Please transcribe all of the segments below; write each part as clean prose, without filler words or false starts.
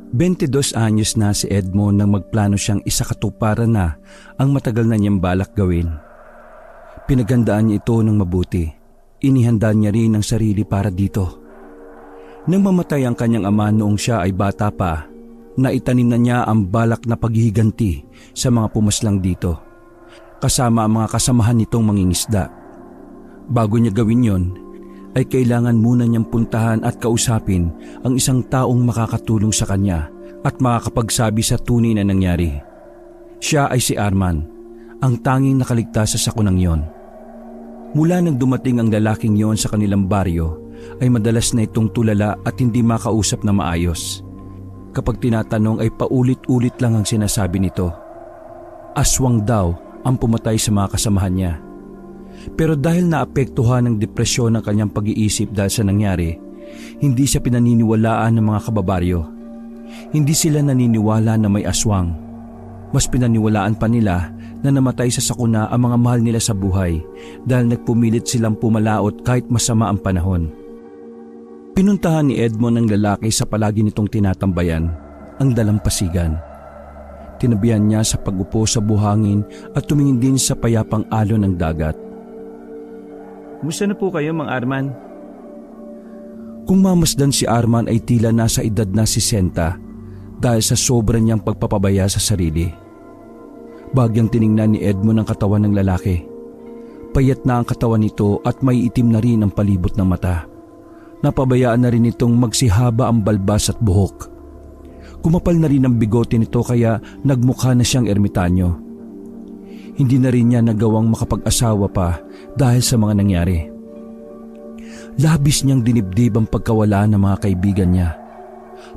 22 anyos na si Edmond nang magplano siyang isakatuparan na ang matagal na niyang balak gawin. Pinaghandaan niya ito ng mabuti. Inihanda niya rin ang sarili para dito. Nang mamatay ang kanyang ama noong siya ay bata pa, naitanim na niya ang balak na paghihiganti sa mga pumaslang dito, kasama ang mga kasamahan nitong mangingisda. Bago niya gawin yon, ay kailangan muna niyang puntahan at kausapin ang isang taong makakatulong sa kanya at makakapagsabi sa tunay na nangyari. Siya ay si Arman, ang tanging nakaligtas sa sakunang yon. Mula nang dumating ang lalaking yon sa kanilang baryo, ay madalas na itong tulala at hindi makausap na maayos. Kapag tinatanong ay paulit-ulit lang ang sinasabi nito. Aswang daw ang pumatay sa mga kasamahan niya. Pero dahil naapektuhan ng depresyon ng kanyang pag-iisip dahil sa nangyari, hindi siya pinaniniwalaan ng mga kababaryo. Hindi sila naniniwala na may aswang. Mas pinaniwalaan pa nila na namatay sa sakuna ang mga mahal nila sa buhay dahil nagpumilit silang pumalaot kahit masama ang panahon. Pinuntahan ni Edmond ang lalaki sa palagi nitong tinatambayan, ang dalampasigan. Tinabihan niya sa pag-upo sa buhangin at tumingin din sa payapang alon ng dagat. Musta na po kayo, Mang Arman? Kung mamasdan si Arman ay tila nasa edad na 60 dahil sa sobra niyang pagpapabaya sa sarili. Bagyang tiningnan ni Edmond ang katawan ng lalaki. Payat na ang katawan nito at may itim na rin ang palibot ng mata. Napabayaan na rin itong magsihaba ang balbas at buhok. Kumapal na rin ang bigote nito kaya nagmukha na siyang ermitanyo. Hindi na rin niya nagawang makapag-asawa pa dahil sa mga nangyari. Labis niyang dinibdib ang pagkawala ng mga kaibigan niya.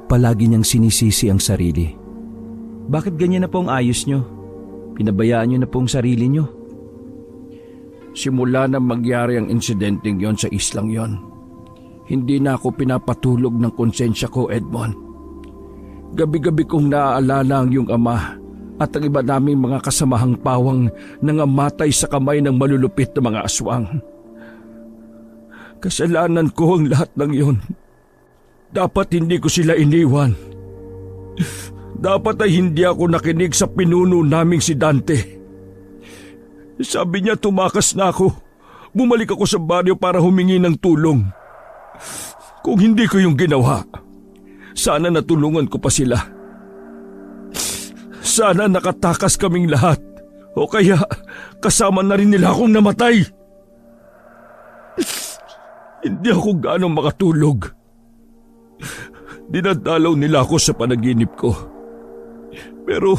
Palagi niyang sinisisi ang sarili. Bakit ganyan na po ang ayos niyo? Pinabayaan niyo na po ang sarili niyo? Simula na magyari ang insidenteng yon sa islang yon, hindi na ako pinapatulog ng konsensya ko, Edmond. Gabi-gabi kong naaalala ang iyong ama at ang iba naming mga kasamahang pawang nangamatay sa kamay ng malulupit na mga aswang. Kasalanan ko ang lahat ng iyon. Dapat hindi ko sila iniwan. Dapat ay hindi ako nakinig sa pinuno naming si Dante. Sabi niya tumakas na ako. Bumalik ako sa baryo para humingi ng tulong. Kung hindi ko yung ginawa, sana natulungan ko pa sila. Sana nakatakas kaming lahat o kaya kasama na rin nila akong namatay. Hindi ako gaano makatulog. Dinadalaw nila ako sa panaginip ko. Pero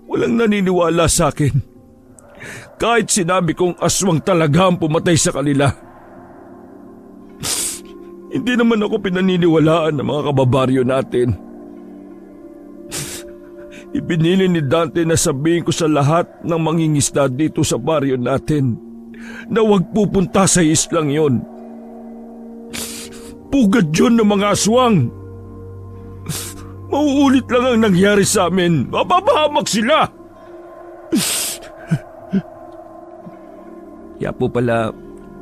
walang naniniwala sa akin. Kahit sinabi kong aswang talaga ang pumatay sa kanila. Hindi naman ako pinaniniwalaan ng mga kababaryo natin. Ibinili ni Dante na sabihin ko sa lahat ng mangingisda dito sa baryo natin na huwag pupunta sa islang yon. Pugad yun ng mga aswang. Mauulit lang ang nangyari sa amin. Mapapahamak sila. Kaya po pala,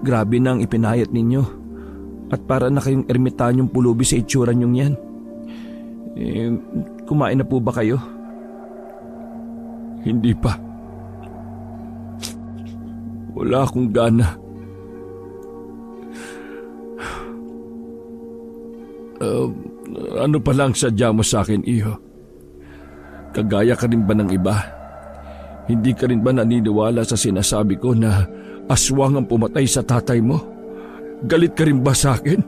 grabe na ang ipinahayat ninyo. At para na kayong ermitanyong pulubi sa itsura nyong yan. Kumain na po ba kayo? Hindi pa. Wala akong gana. Ano pa lang sadya mo sa akin, Iho? Kagaya ka rin ba ng iba? Hindi ka rin ba naniniwala sa sinasabi ko na aswang ang pumatay sa tatay mo? Galit ka rin ba sa akin?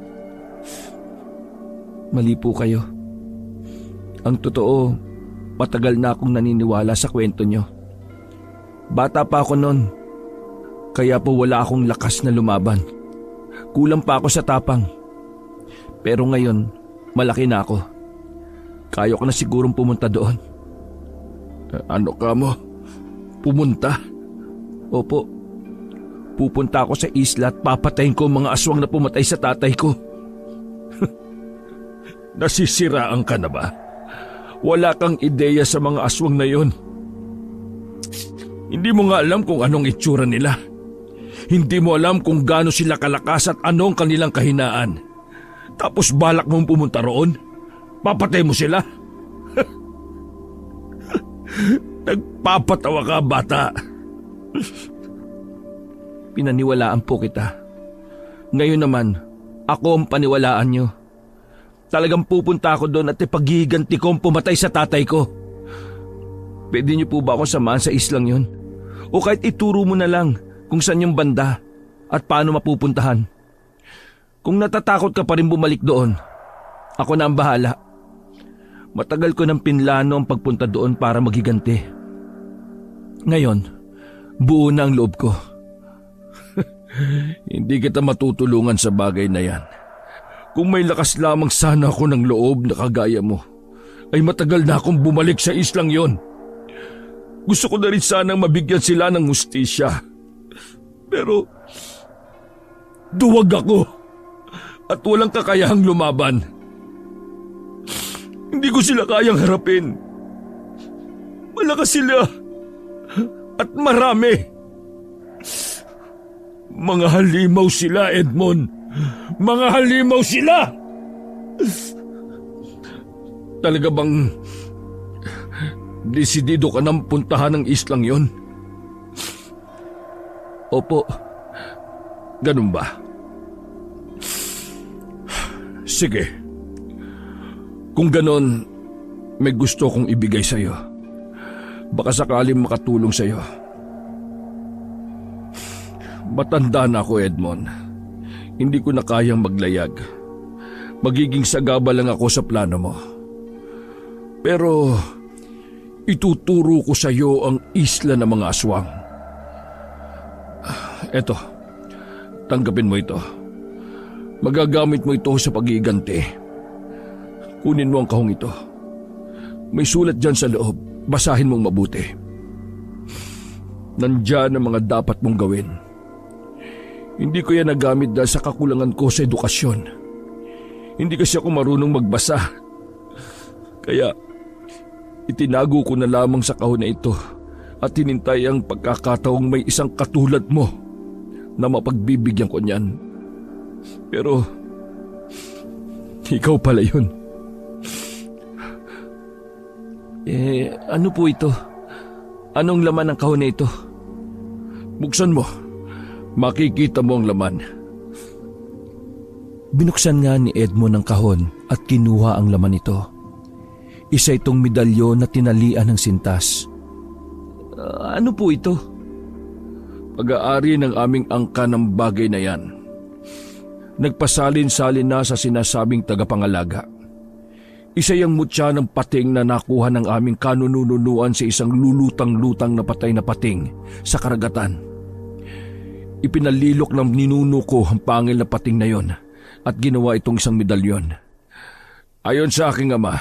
Mali po kayo. Ang totoo, matagal na akong naniniwala sa kwento nyo. Bata pa ako noon, kaya po wala akong lakas na lumaban. Kulang pa ako sa tapang. Pero ngayon, malaki na ako. Kaya ko na sigurong pumunta doon. Ano ka mo? Pumunta? Opo. Pupunta ako sa isla at papatayin ko mga aswang na pumatay sa tatay ko. Nasisiraan ka na ba? Wala kang ideya sa mga aswang na yon. Hindi mo nga alam kung anong itsura nila. Hindi mo alam kung gaano sila kalakas at anong kanilang kahinaan. Tapos balak mong pumunta roon? Papatay mo sila? Nagpapatawa ka, bata. Pinaniwalaan po kita. Ngayon naman, ako ang paniwalaan nyo. Talagang pupunta ako doon at ipaghihiganti ko ang pumatay sa tatay ko. Pwede niyo po ba ako samahan sa islang yon? O kahit ituro mo na lang kung saan yung banda at paano mapupuntahan. Kung natatakot ka pa rin bumalik doon, ako na ang bahala. Matagal ko nang pinlano ang pagpunta doon para maghiganti. Ngayon, buo na ang loob ko. Hindi kita matutulungan sa bagay na yan. Kung may lakas lamang sana ako ng loob na kagaya mo, ay matagal na akong bumalik sa islang yon. Gusto ko na rin sanang mabigyan sila ng hustisya. Pero duwag ako at walang kakayahang lumaban. Hindi ko sila kayang harapin. Malakas sila at marami. Mga halimaw sila, Edmond. Mga halimaw sila! Talaga bang desidido ka nang puntahan ng islang yon? Opo. Ganun ba? Sige. Kung ganun, may gusto kong ibigay sa'yo. Baka sakaling makatulong sa'yo. Matanda na ako, Edmond. Hindi ko na kayang maglayag. Magiging sagaba lang ako sa plano mo. Pero ituturo ko sa iyo ang isla ng mga aswang. Eto, tanggapin mo ito. Magagamit mo ito sa pag-iiganti. Kunin mo ang kahong ito. May sulat dyan sa loob. Basahin mong mabuti. Nandyan ang mga dapat mong gawin. Hindi ko yan nagamit dahil sa kakulangan ko sa edukasyon. Hindi kasi ako marunong magbasa. Kaya itinago ko na lamang sa kahon na ito at hinintay ang pagkakataong may isang katulad mo na mapagbibigyan ko niyan. Pero ikaw pala yun. Ano po ito? Anong laman ng kahon na ito? Buksan mo. Makikita mo ang laman. Binuksan nga ni Edmond ang kahon at kinuha ang laman nito. Isa itong medalyon na tinalian ng sintas. Ano po ito? Pag-aari ng aming angka ng bagay na yan. Nagpasalin-salin na sa sinasabing tagapangalaga. Isa yung mutya ng pating na nakuha ng aming kanununuan sa isang lulutang-lutang na patay na pating sa karagatan. Ipinalilok ng ninuno ko ang pangil na pating na yon at ginawa itong isang medalyon. Ayon sa aking ama,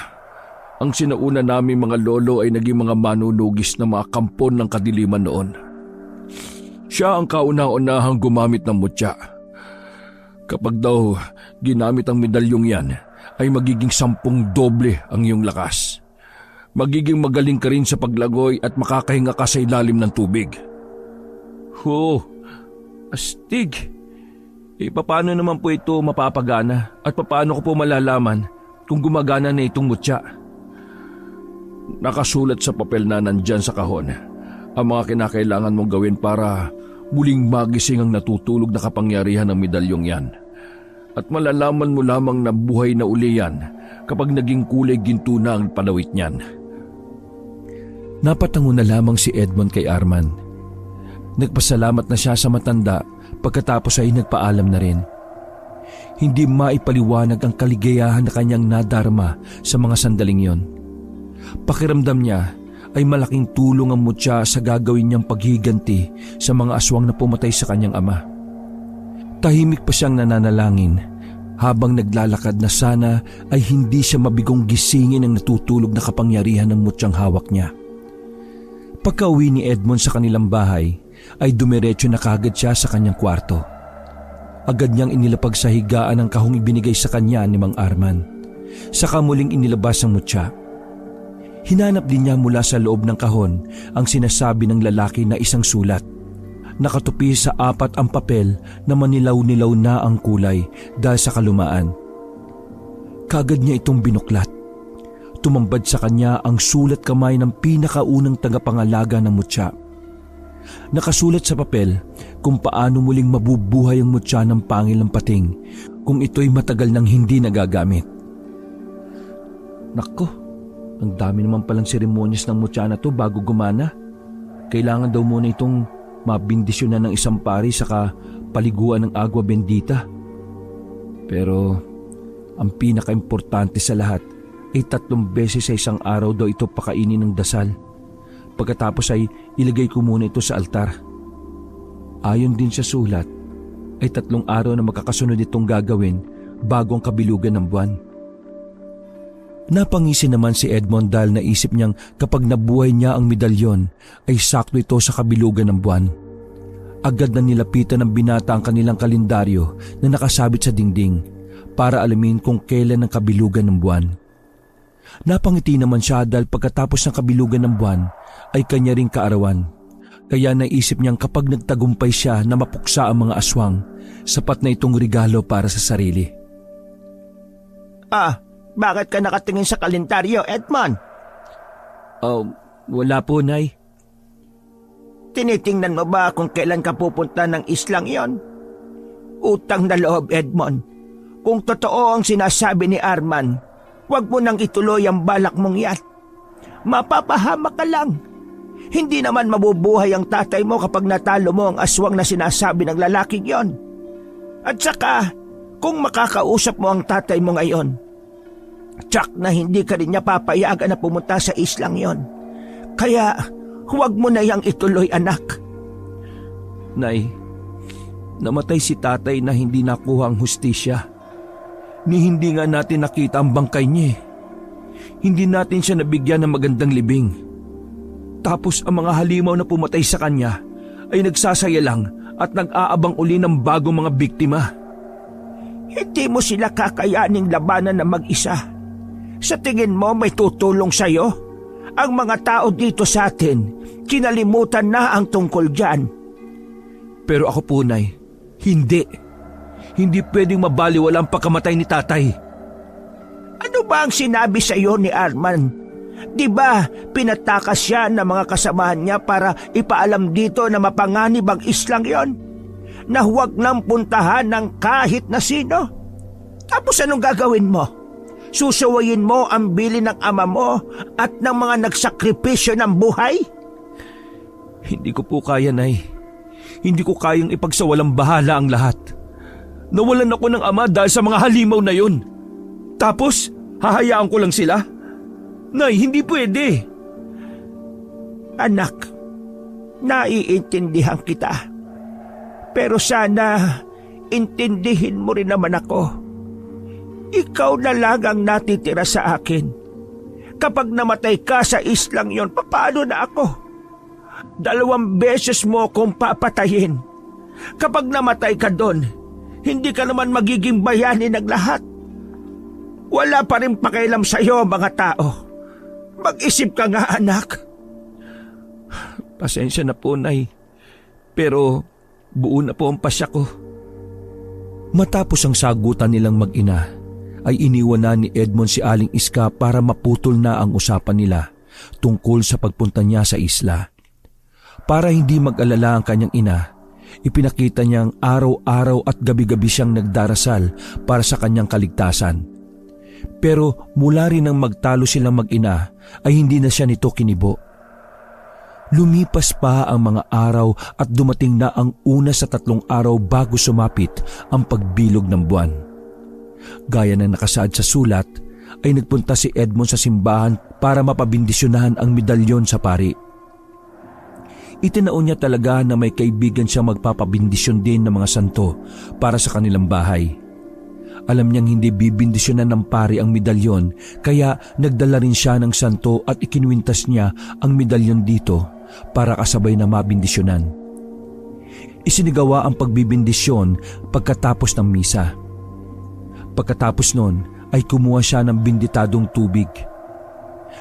ang sinauna naming mga lolo ay naging mga manunugis na mga kampon ng kadiliman noon. Siya ang kauna-unahang gumamit ng mutya. Kapag daw ginamit ang medalyong yan, ay magiging 10 doble ang iyong lakas. Magiging magaling ka rin sa paglagoy at makakahinga ka sa ilalim ng tubig. Astig. Paano naman po ito mapapagana at paano ko po malalaman kung gumagana na itong mutya? Nakasulat sa papel na nandyan sa kahon ang mga kinakailangan mong gawin para muling magising ang natutulog na kapangyarihan ng medalyong yan. At malalaman mo lamang na buhay na uli yan kapag naging kulay ginto na ang palawit niyan. Napatango na lamang si Edmond kay Arman. Nagpasalamat na siya sa matanda pagkatapos ay nagpaalam na rin. Hindi maipaliwanag ang kaligayahan na kanyang nadarama sa mga sandaling yon. Pakiramdam niya ay malaking tulong ang mutya sa gagawin niyang paghiganti sa mga aswang na pumatay sa kanyang ama. Tahimik pa siyang nananalangin habang naglalakad na sana ay hindi siya mabigong gisingin ang natutulog na kapangyarihan ng mutyang hawak niya. Pagka-uwi ni Edmond sa kanilang bahay, ay dumiretso na kagad siya sa kanyang kwarto. Agad niyang inilapag sa higaan ang kahong ibinigay sa kanya ni Mang Arman. Saka muling inilabas ang mutya. Hinanap din niya mula sa loob ng kahon ang sinasabi ng lalaki na isang sulat. Nakatupi sa 4 ang papel na manilaw-nilaw na ang kulay dahil sa kalumaan. Kagad niya itong binuklat tumambad sa kanya ang sulat kamay ng pinakaunang tagapangalaga ng mutya. Nakasulat sa papel kung paano muling mabubuhay ang mutya ng pangil ng pating kung ito'y matagal nang hindi nagagamit. Nako, ang dami naman palang seremonyas ng mutya na to bago gumana. Kailangan daw muna itong mabindisyonan ng isang pari saka paliguan ng agwa bendita. Pero ang pinaka-importante sa lahat ay 3 beses sa isang araw daw ito pakainin ng dasal. Pagkatapos ay ilagay ko muna ito sa altar. Ayon din sa sulat, ay 3 araw na magkakasunod itong gagawin bago ang kabilugan ng buwan. Napangisi naman si Edmond dahil naisip niyang kapag nabuhay niya ang medalyon ay sakto ito sa kabilugan ng buwan. Agad na nilapitan ng binata ang kanilang kalendaryo na nakasabit sa dingding para alamin kung kailan ang kabilugan ng buwan. Napangiti naman siya dahil pagkatapos ng kabilugan ng buwan ay kanya ring kaarawan. Kaya naisip niyang kapag nagtagumpay siya na mapuksa ang mga aswang, sapat na itong regalo para sa sarili. Bakit ka nakatingin sa kalendaryo, Edmond? Wala po, Nay. Tinitingnan mo ba kung kailan ka pupunta ng islang yon? Utang na loob, Edmond. Kung totoo ang sinasabi ni Arman, huwag mo nang ituloy ang balak mong yan. Mapapahamak ka lang. Hindi naman mabubuhay ang tatay mo kapag natalo mo ang aswang na sinasabi ng lalaking yon. At saka, kung makakausap mo ang tatay mo ngayon, tsak na hindi ka rin niya papayagan na pumunta sa islang yon. Kaya, huwag mo na yang ituloy, anak. Nay, namatay si tatay na hindi nakuha ang hustisya. Ni hindi nga natin nakita ang bangkay niya. Hindi natin siya nabigyan ng magandang libing. Tapos ang mga halimaw na pumatay sa kanya ay nagsasaya lang at nag-aabang uli ng bagong mga biktima. Hindi mo sila kakayaning labanan na mag-isa. Sa tingin mo may tutulong sa'yo? Ang mga tao dito sa atin, kinalimutan na ang tungkol dyan. Pero ako po, Nay, hindi. Hindi pwedeng mabaliwala ang pagkamatay ni tatay. Ano ba ang sinabi sa'yo ni Arman? Di ba pinatakas siya ng mga kasamahan niya para ipaalam dito na mapanganib ang islang yon? Na huwag nang puntahan ng kahit na sino? Tapos anong gagawin mo? Susuwayin mo ang bili ng ama mo at ng mga nagsakripisyo ng buhay? Hindi ko po kaya, Nay. Hindi ko kayang ipagsawalang bahala ang lahat. Nawalan ako ng ama dahil sa mga halimaw na yun. Tapos, hahayaan ko lang sila? Nay, hindi pwede. Anak, naiintindihan kita. Pero sana, intindihin mo rin naman ako. Ikaw na lang ang natitira sa akin. Kapag namatay ka sa islang yon, paano na ako? 2 beses mo akong papatayin. Kapag namatay ka doon, hindi ka naman magiging bayani ng lahat. Wala pa rin pakialam sa'yo, mga tao. Mag-isip ka nga, anak. Pasensya na po, Nay. Pero buo na po ang pasya ko. Matapos ang sagutan nilang mag-ina, ay iniwan na ni Edmond si Aling Iska para maputol na ang usapan nila tungkol sa pagpunta niya sa isla. Para hindi mag-alala ang kanyang ina, ipinakita niyang araw-araw at gabi-gabi siyang nagdarasal para sa kanyang kaligtasan. Pero mula rin nang magtalo silang mag-ina ay hindi na siya nito kinibo. Lumipas pa ang mga araw at dumating na ang una sa 3 araw bago sumapit ang pagbilog ng buwan. Gaya ng nakasaad sa sulat, ay nagpunta si Edmond sa simbahan para mapabindisyonahan ang medalyon sa pari. Itinaon niya talaga na may kaibigan siyang magpapabindisyon din ng mga santo para sa kanilang bahay. Alam niyang hindi bibindisyonan ng pari ang medalyon, kaya nagdala rin siya ng santo at ikinuwintas niya ang medalyon dito para kasabay na mabindisyonan. Isinigawa ang pagbibindisyon pagkatapos ng misa. Pagkatapos nun ay kumuha siya ng binditadong tubig.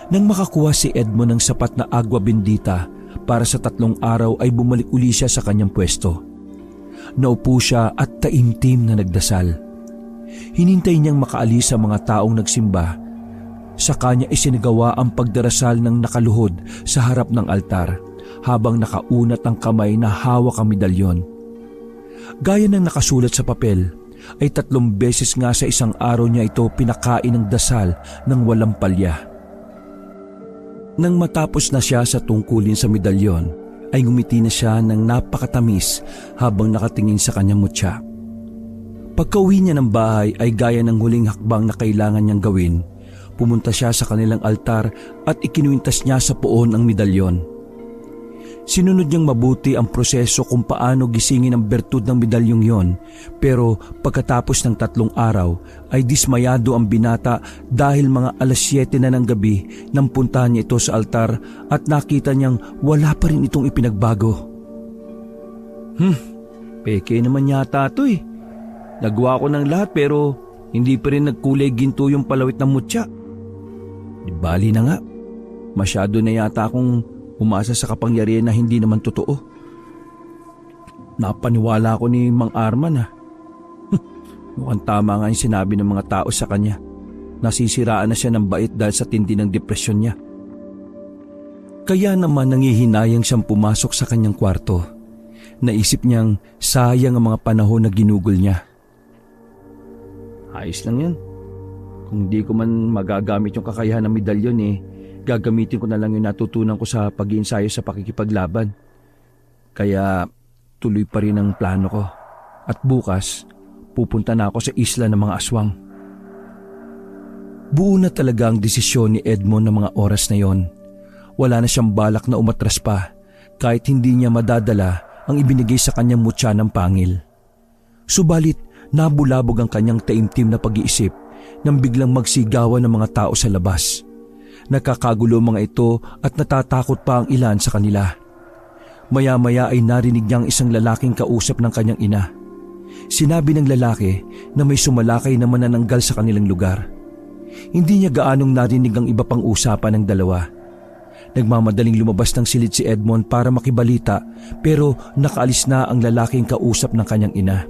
Nang makakuha si Edmond ng sapat na agwa bendita para sa 3 araw ay bumalik uli siya sa kanyang pwesto. Naupo siya at taimtim na nagdasal. Hinintay niyang makaalis sa mga taong nagsimba Sa kanya isinagawa ang pagdarasal ng nakaluhod sa harap ng altar habang nakaunat ang kamay na hawak ang medalyon. Gaya ng nakasulat sa papel, ay 3 beses nga sa isang araw niya ito pinakain ng dasal ng walang palya. Nang matapos na siya sa tungkulin sa medalyon, ay ngumiti na siya ng napakatamis habang nakatingin sa kanyang mutya. Pagkauwi niya ng bahay ay gaya ng huling hakbang na kailangan niyang gawin. Pumunta siya sa kanilang altar at ikinuwintas niya sa poon ang medalyon. Sinunod niyang mabuti ang proseso kung paano gisingin ang bertud ng medalyong yon, pero pagkatapos ng 3 araw ay dismayado ang binata dahil mga 7:00 na ng gabi nang puntahan niya ito sa altar at nakita niyang wala pa rin itong ipinagbago. Peke naman yata ito eh. Nagawa ko ng lahat pero hindi pa rin nagkulay ginto yung palawit ng mutya. Di bali na nga, masyado na yata akong umasa sa kapangyarihan na hindi naman totoo. Napaniwala ko ni Mang Arman Mukhang tama nga yung sinabi ng mga tao sa kanya. Nasisiraan na siya ng bait dahil sa tindi ng depresyon niya. Kaya naman nangihinayang siyang pumasok sa kanyang kwarto. Naisip niyang sayang ang mga panahon na ginugol niya. Ayos lang yan. Kung di ko man magagamit yung kakayahan ng medalyon gagamitin ko na lang yung natutunan ko sa pag-iensayo sa pakikipaglaban. Kaya tuloy pa rin ang plano ko. At bukas, pupunta na ako sa isla ng mga aswang. Buo na talaga ang desisyon ni Edmond ng mga oras na yon. Wala na siyang balak na umatras pa kahit hindi niya madadala ang ibinigay sa kanyang mutya ng pangil. Subalit, nabulabog ang kanyang taimtim na pag-iisip nang biglang magsigawan ng mga tao sa labas. Nakakagulo mga ito at natatakot pa ang ilan sa kanila. Maya-maya ay narinig niyang isang lalaking kausap ng kanyang ina. Sinabi ng lalaki na may sumalakay na manananggal sa kanilang lugar. Hindi niya gaanong narinig ang iba pang usapan ng dalawa. Nagmamadaling lumabas ng silid si Edmond para makibalita pero nakaalis na ang lalaking kausap ng kanyang ina.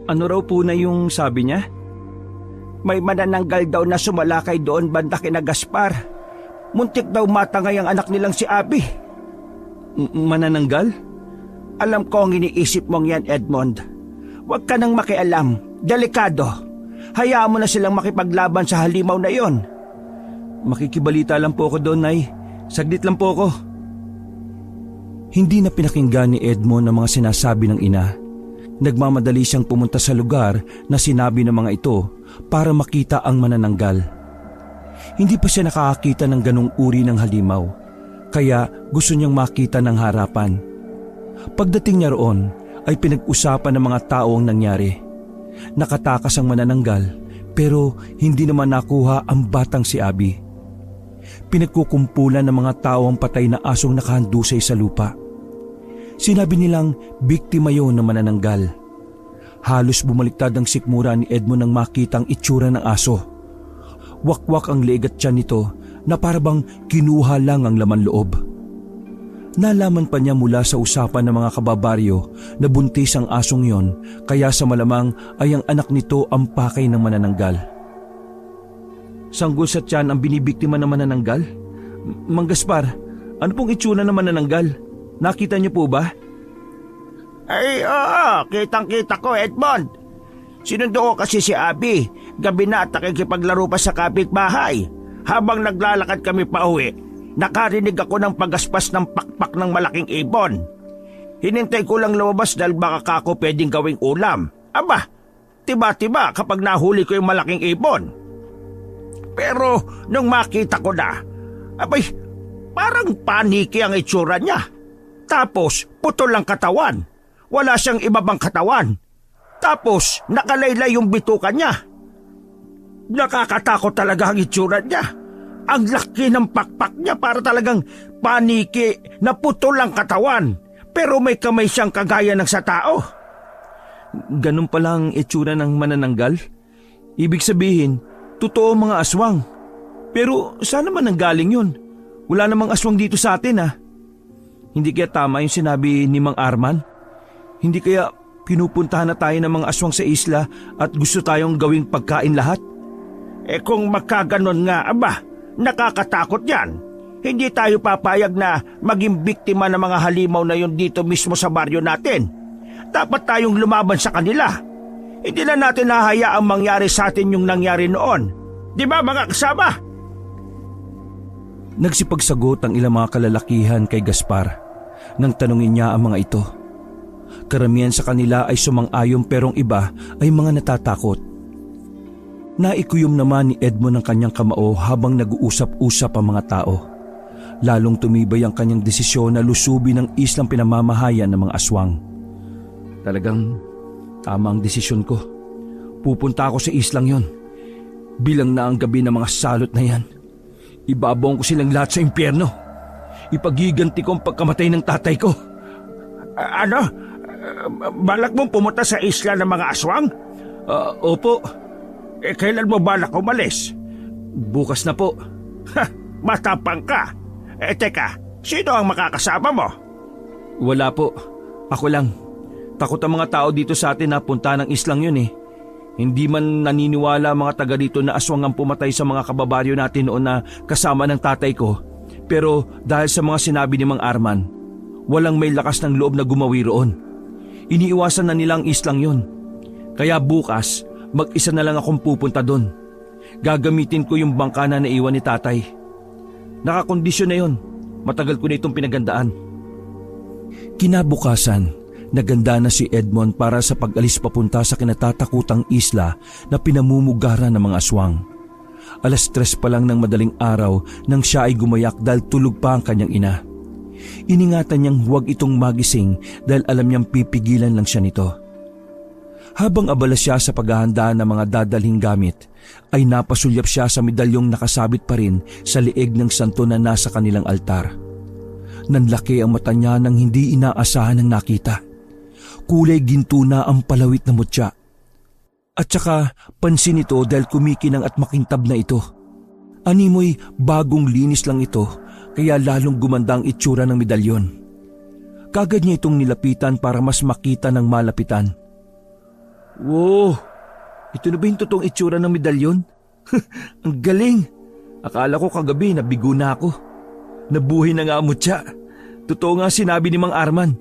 Ano raw po na yung sabi niya? May manananggal daw na sumalakay doon banda kina Gaspar. Muntik daw matangay ang anak nilang si Abby. Manananggal? Alam ko ang iniisip mong yan, Edmond. Huwag ka nang makialam. Delikado. Hayaan mo na silang makipaglaban sa halimaw na yon. Makikibalita lang po ako doon, Nay. Saglit lang po ako. Hindi na pinakinggan ni Edmond ang mga sinasabi ng ina. Nagmamadali siyang pumunta sa lugar na sinabi ng mga ito para makita ang manananggal. Hindi pa siya nakakakita ng ganong uri ng halimaw, kaya gusto niyang makita ng harapan. Pagdating niya roon ay pinag-usapan ng mga tao ang nangyari. Nakatakas ang manananggal pero hindi naman nakuha ang batang si Abby. Pinagkukumpulan ng mga tao ang patay na asong nakahandusay sa lupa. Sinabi nilang biktima yun ng manananggal. Halos bumaliktad ang sikmura ni Edmond nang makita ang itsura ng aso. Wakwak ang leeg at tiyan nito na parabang kinuha lang ang laman loob. Nalaman pa niya mula sa usapan ng mga kababaryo na buntis ang asong yon, kaya sa malamang ay ang anak nito ang pakay ng manananggal. Sanggol sa tiyan ang binibiktima ng manananggal? Mang Gaspar, ano pong itsura ng manananggal? Nakita niyo po ba? Ay, oo. Kitang-kita ko, Edmond. Sinundo ko kasi si Abby. Gabi na at nakikipaglaro pa sa kapitbahay. Habang naglalakad kami pa uwi, nakarinig ako ng pagaspas ng pakpak ng malaking ibon. Hinintay ko lang lumabas dahil baka ako pwedeng gawing ulam. Aba, tiba-tiba kapag nahuli ko yung malaking ibon. Pero nung makita ko na, abay, parang paniki ang itsura niya. Tapos, putol ang katawan. Wala siyang ibabang katawan. Tapos, nakalaylay yung bitukan niya. Nakakatakot talaga ang itsura niya. Ang laki ng pakpak niya para talagang paniki na putol ang katawan. Pero may kamay siyang kagaya ng sa tao. Ganun pala ang itsura ng manananggal? Ibig sabihin, totoo mga aswang. Pero saan naman nanggaling yun? Wala namang aswang dito sa atin Hindi kaya tama yung sinabi ni Mang Arman? Hindi kaya pinupuntahan na tayo ng mga aswang sa isla at gusto tayong gawing pagkain lahat? Kung magkaganon nga, nakakatakot yan. Hindi tayo papayag na maging biktima ng mga halimaw na yun dito mismo sa baryo natin. Dapat tayong lumaban sa kanila. Hindi na natin hahayaang mangyari sa atin yung nangyari noon. Di ba mga kasama? Nagsipagsagot ang ilang mga kalalakihan kay Gaspar nang tanungin niya ang mga ito. Karamihan sa kanila ay sumang-ayon pero ang iba ay mga natatakot. Naikuyom naman ni Edmond ang kanyang kamao habang nag-uusap-usap ang mga tao. Lalong tumibay ang kanyang desisyon na lusubin ang islang pinamamahayan ng mga aswang. Talagang tama ang desisyon ko. Pupunta ako sa islang yon. Bilang na ang gabi ng mga salot na yan. Ibabong ko silang lahat sa impyerno. Ipagiganti ko ang pagkamatay ng tatay ko. Ano? Balak mong pumunta sa isla ng mga aswang? Opo. Kailan mo balak umalis? Bukas na po. Matapang ka. Teka, sino ang makakasama mo? Wala po. Ako lang. Takot ang mga tao dito sa atin na punta ng islang yun eh. Hindi man naniniwala ang mga taga dito na aswang ang pumatay sa mga kababaryo natin noon na kasama ng tatay ko. Pero dahil sa mga sinabi ni Mang Arman, walang may lakas ng loob na gumawi roon. Iniiwasan na nila ang islang yun. Kaya bukas, mag-isa na lang akong pupunta doon. Gagamitin ko yung bangka na naiwan ni tatay. Nakakondisyon na yun. Matagal ko na itong pinagandaan. Kinabukasan, naganda na si Edmond para sa pag-alis papunta sa kinatatakutang isla na pinamumugaran ng mga aswang. 3:00 pa lang ng madaling araw nang siya ay gumayak dahil tulog pa ang kanyang ina. Iningatan niyang huwag itong magising dahil alam niyang pipigilan lang siya nito. Habang abala siya sa paghahanda ng mga dadalhing gamit, ay napasulyap siya sa medalyong nakasabit pa rin sa leeg ng santo na nasa kanilang altar. Nanlaki ang mata niya nang hindi inaasahan ng nakita. Kulay ginto na ang palawit na mutya. At saka pansin ito dahil kumikinang at makintab na ito. Animoy bagong linis lang ito kaya lalong gumanda ang itsura ng medalyon. Kagad niya itong nilapitan para mas makita ng malapitan. Wow! Ito na ba yung totoong itsura ng medalyon? Ang galing! Akala ko kagabi nabigo na ako. Nabuhay na nga ang mutya. Totoo nga sinabi ni Mang Arman.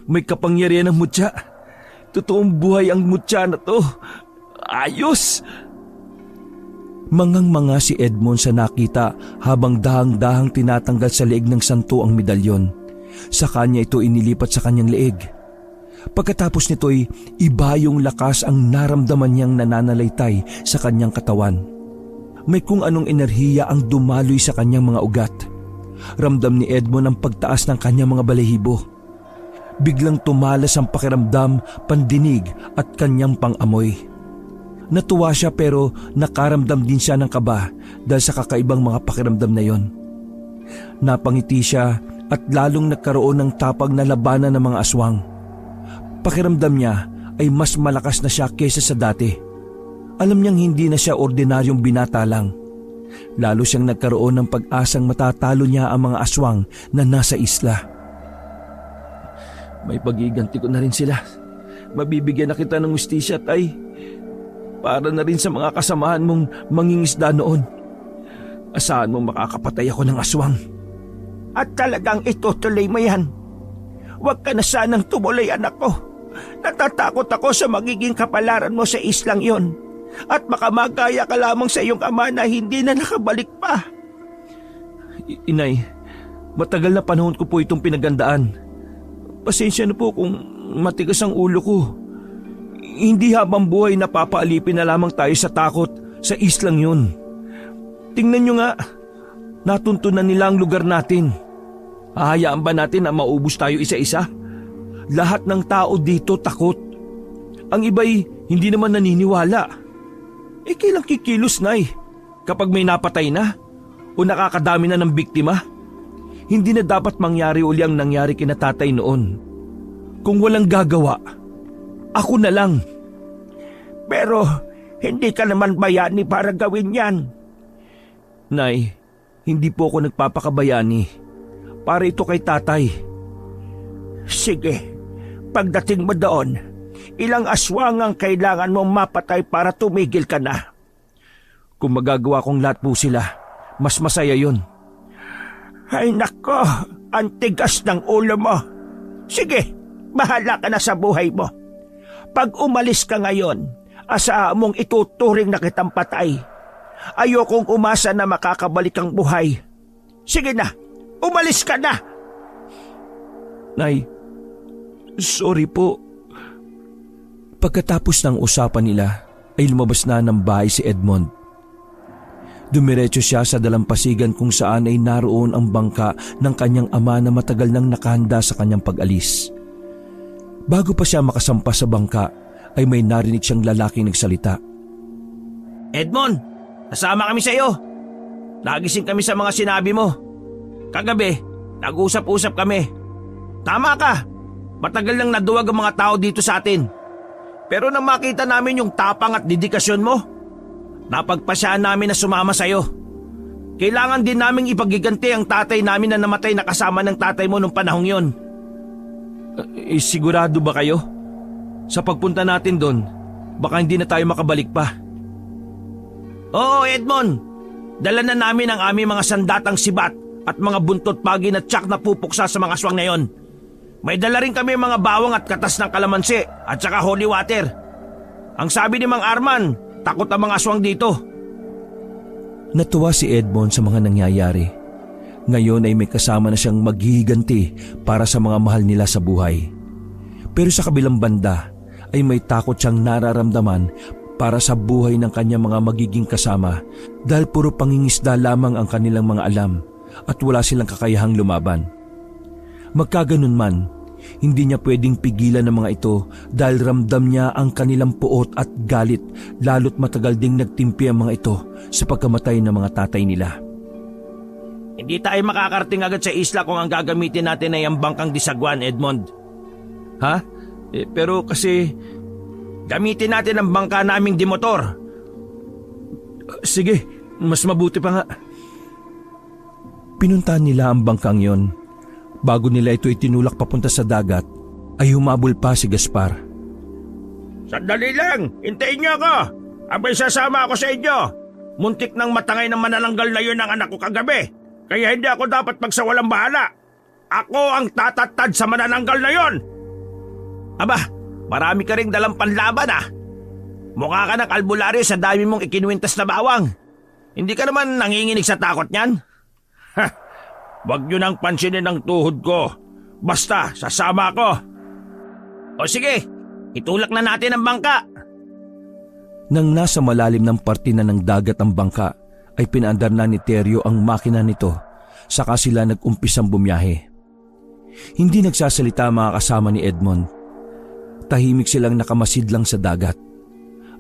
May kapangyarihan ng mutya. Totoong buhay ang mutya na to. Ayos! Mangang-manga si Edmond sa nakita habang dahang-dahang tinatanggal sa leeg ng santo ang medalyon. Sa kanya ito inilipat sa kanyang leeg. Pagkatapos nito'y iba yung lakas ang naramdaman niyang nananalaytay sa kanyang katawan. May kung anong enerhiya ang dumaloy sa kanyang mga ugat. Ramdam ni Edmond ang pagtaas ng kanyang mga balahibo. Biglang tumalas ang pakiramdam, pandinig at kanyang pangamoy. Natuwa siya pero nakaramdam din siya ng kaba dahil sa kakaibang mga pakiramdam na yon. Napangiti siya at lalong nagkaroon ng tapag na labanan ng mga aswang. Pakiramdam niya ay mas malakas na siya kaysa sa dati. Alam niyang hindi na siya ordinaryong binata lang. Lalo siyang nagkaroon ng pag-asang matatalo niya ang mga aswang na nasa isla. May pagiganti ko na rin sila. Mabibigyan na kita ng hustisya, tay. Para na rin sa mga kasamahan mong mangingisda noon. Asahan mong makakapatay ako ng aswang. At talagang itutuloy mo yan. Huwag ka na sanang tumuloy, anak ko. Natatakot ako sa magiging kapalaran mo sa islang yon. At baka magaya ka lamang sa iyong ama na hindi na nakabalik pa. Inay, matagal na panahon ko po itong pinagandaan. Pasensya na po kung matigas ang ulo ko. Hindi habang buhay napapaalipin na lamang tayo sa takot sa islang yun. Tingnan nyo nga, natuntunan nila ang lugar natin. Hahayaan ba natin na maubos tayo isa-isa? Lahat ng tao dito takot. Ang iba'y hindi naman naniniwala. Kailang kikilos, Nay? Kapag may napatay na o nakakadami na ng biktima? Hindi na dapat mangyari uli ang nangyari kina tatay noon. Kung walang gagawa, ako na lang. Pero hindi ka naman bayani para gawin yan. Nay, hindi po ako nagpapakabayani. Para ito kay tatay. Sige, pagdating mo doon, ilang aswang ang kailangan mong mapatay para tumigil ka na? Kung magagawa kong lahat po sila, mas masaya yun. Ay nako, ang tigas ng ulo mo. Sige, bahala ka na sa buhay mo. Pag umalis ka ngayon, asahan mong ituturing na kitang patay. Ayokong umasa na makakabalik ang buhay. Sige na, umalis ka na! Nay, sorry po. Pagkatapos ng usapan nila ay lumabas na ng bahay si Edmond. Dumiretso siya sa dalampasigan kung saan ay naroon ang bangka ng kanyang ama na matagal nang nakahanda sa kanyang pag-alis. Bago pa siya makasampa sa bangka ay may narinig siyang lalaking nagsalita. Edmond, nasama kami sa iyo. Nagising kami sa mga sinabi mo. Kagabi, nag-usap-usap kami. Tama ka, matagal nang naduwag ang mga tao dito sa atin. Pero nang makita namin yung tapang at dedikasyon mo, napagpasyaan namin na sumama sa'yo. Kailangan din naming ipagiganti ang tatay namin na namatay na kasama ng tatay mo nung panahong yon. Sigurado ba kayo? Sa pagpunta natin doon, baka hindi na tayo makabalik pa. Oo, Edmond. Dala na namin ang aming mga sandatang sibat at mga buntot pagi na tsak na pupuksa sa mga aswang na yon. May dala rin kami mga bawang at katas ng kalamansi at saka holy water. Ang sabi ni Mang Arman, takot ang mga aswang dito. Natuwa si Edmond sa mga nangyayari. Ngayon ay may kasama na siyang maghihiganti para sa mga mahal nila sa buhay. Pero sa kabilang banda ay may takot siyang nararamdaman para sa buhay ng kanyang mga magiging kasama dahil puro pangingisda lamang ang kanilang mga alam at wala silang kakayahang lumaban. Magkaganon man, hindi niya pwedeng pigilan ng mga ito dahil ramdam niya ang kanilang puot at galit lalo't matagal ding nagtimpi ang mga ito sa pagkamatay ng mga tatay nila. Hindi tayo makakarating agad sa isla kung ang gagamitin natin ay ang bangkang Disaguan, Edmond. Ha? Pero kasi... Gamitin natin ang bangka naming dimotor. Sige, mas mabuti pa nga. Pinuntahan nila ang bangkang yon. Bago nila ito itinulak papunta sa dagat, ay humabol pa si Gaspar. Sandali lang, hintayin niyo ako. Abay sasama ako sa inyo. Muntik nang matangay ng manananggal na yun ang anak ko kagabi. Kaya hindi ako dapat magsawalang bahala. Ako ang tatatad sa manananggal na yon. Aba, marami ka ring dalang panlaban ah. Mukha ka ng albularyo sa dami mong ikinuwintas na bawang. Hindi ka naman nanginginig sa takot niyan? Ha! Huwag nyo nang pansinin ang tuhod ko. Basta, sasama ako. O sige, itulak na natin ang bangka. Nang nasa malalim ng parte na ng dagat ang bangka, ay pinaandar na ni Teryo ang makina nito, saka sila nag-umpisang bumiyahe. Hindi nagsasalita ang mga kasama ni Edmond. Tahimik silang nakamasid lang sa dagat.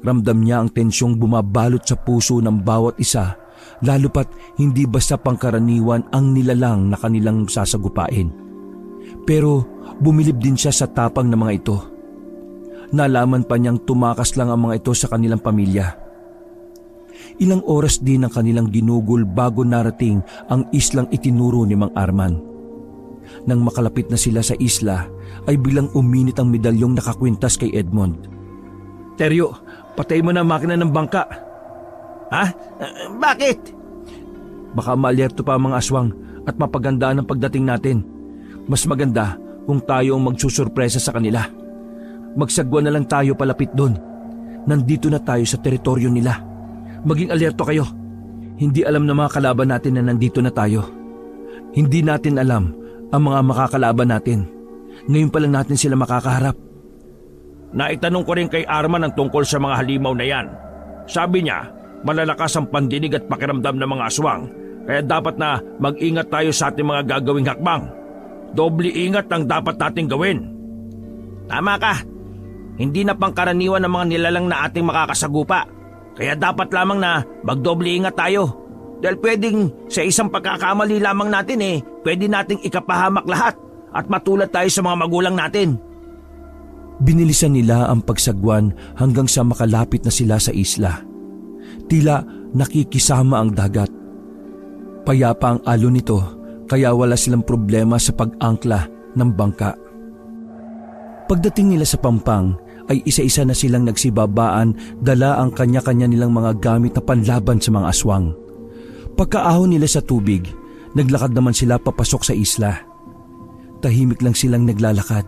Ramdam niya ang tensyong bumabalot sa puso ng bawat isa, lalo pat hindi basta pangkaraniwan ang nilalang na kanilang sasagupain. Pero bumilib din siya sa tapang ng mga ito. Nalaman pa niyang tumakas lang ang mga ito sa kanilang pamilya. Ilang oras din ang kanilang ginugol bago narating ang islang itinuro ni Mang Arman. Nang makalapit na sila sa isla, ay bilang uminit ang medalyong nakakwintas kay Edmond. Teryo, patay mo na ang makina ng bangka. Ha? Bakit? Baka maalerto pa ang mga aswang at mapagandaan ang pagdating natin. Mas maganda kung tayo ang magsusurpresa sa kanila. Magsagwa na lang tayo palapit doon. Nandito na tayo sa teritoryo nila. Maging alerto kayo. Hindi alam ng mga kalaban natin na nandito na tayo. Hindi natin alam ang mga makakalaban natin. Ngayon pa lang natin sila makakaharap. Naitanong ko rin kay Arman ang tungkol sa mga halimaw na yan. Sabi niya, malalakas ang pandinig at pakiramdam ng mga aswang, kaya dapat na mag-ingat tayo sa ating mga gagawing hakbang. Doble ingat ang dapat nating gawin. Tama ka. Hindi na pangkaraniwan ng mga nilalang na ating makakasagupa. Kaya dapat lamang na magdoble ingat tayo. Dahil pwedeng sa isang pagkakamali lamang natin pwede nating ikapahamak lahat at matulad tayo sa mga magulang natin. Binilisan nila ang pagsagwan hanggang sa makalapit na sila sa isla. Tila nakikisama ang dagat. Payapa ang alon nito kaya wala silang problema sa pag-angkla ng bangka. Pagdating nila sa Pampang ay isa-isa na silang nagsibabaan, dala ang kanya-kanya nilang mga gamit na panlaban sa mga aswang. Pagkaahon nila sa tubig, naglakad naman sila papasok sa isla. Tahimik lang silang naglalakad.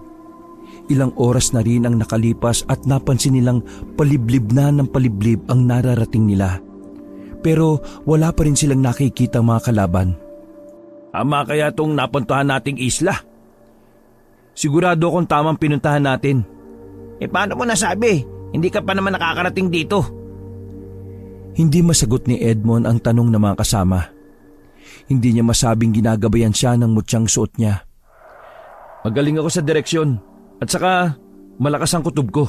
Ilang oras na rin ang nakalipas at napansin nilang paliblib na ng paliblib ang nararating nila. Pero wala pa rin silang nakikita mga kalaban. Ama kaya itong napuntahan nating isla? Sigurado akong tamang pinuntahan natin. Paano mo nasabi? Hindi ka pa naman nakakarating dito. Hindi masagot ni Edmond ang tanong ng mga kasama. Hindi niya masabing ginagabayan siya ng mutyang suot niya. Magaling ako sa direksyon at saka malakas ang kutob ko.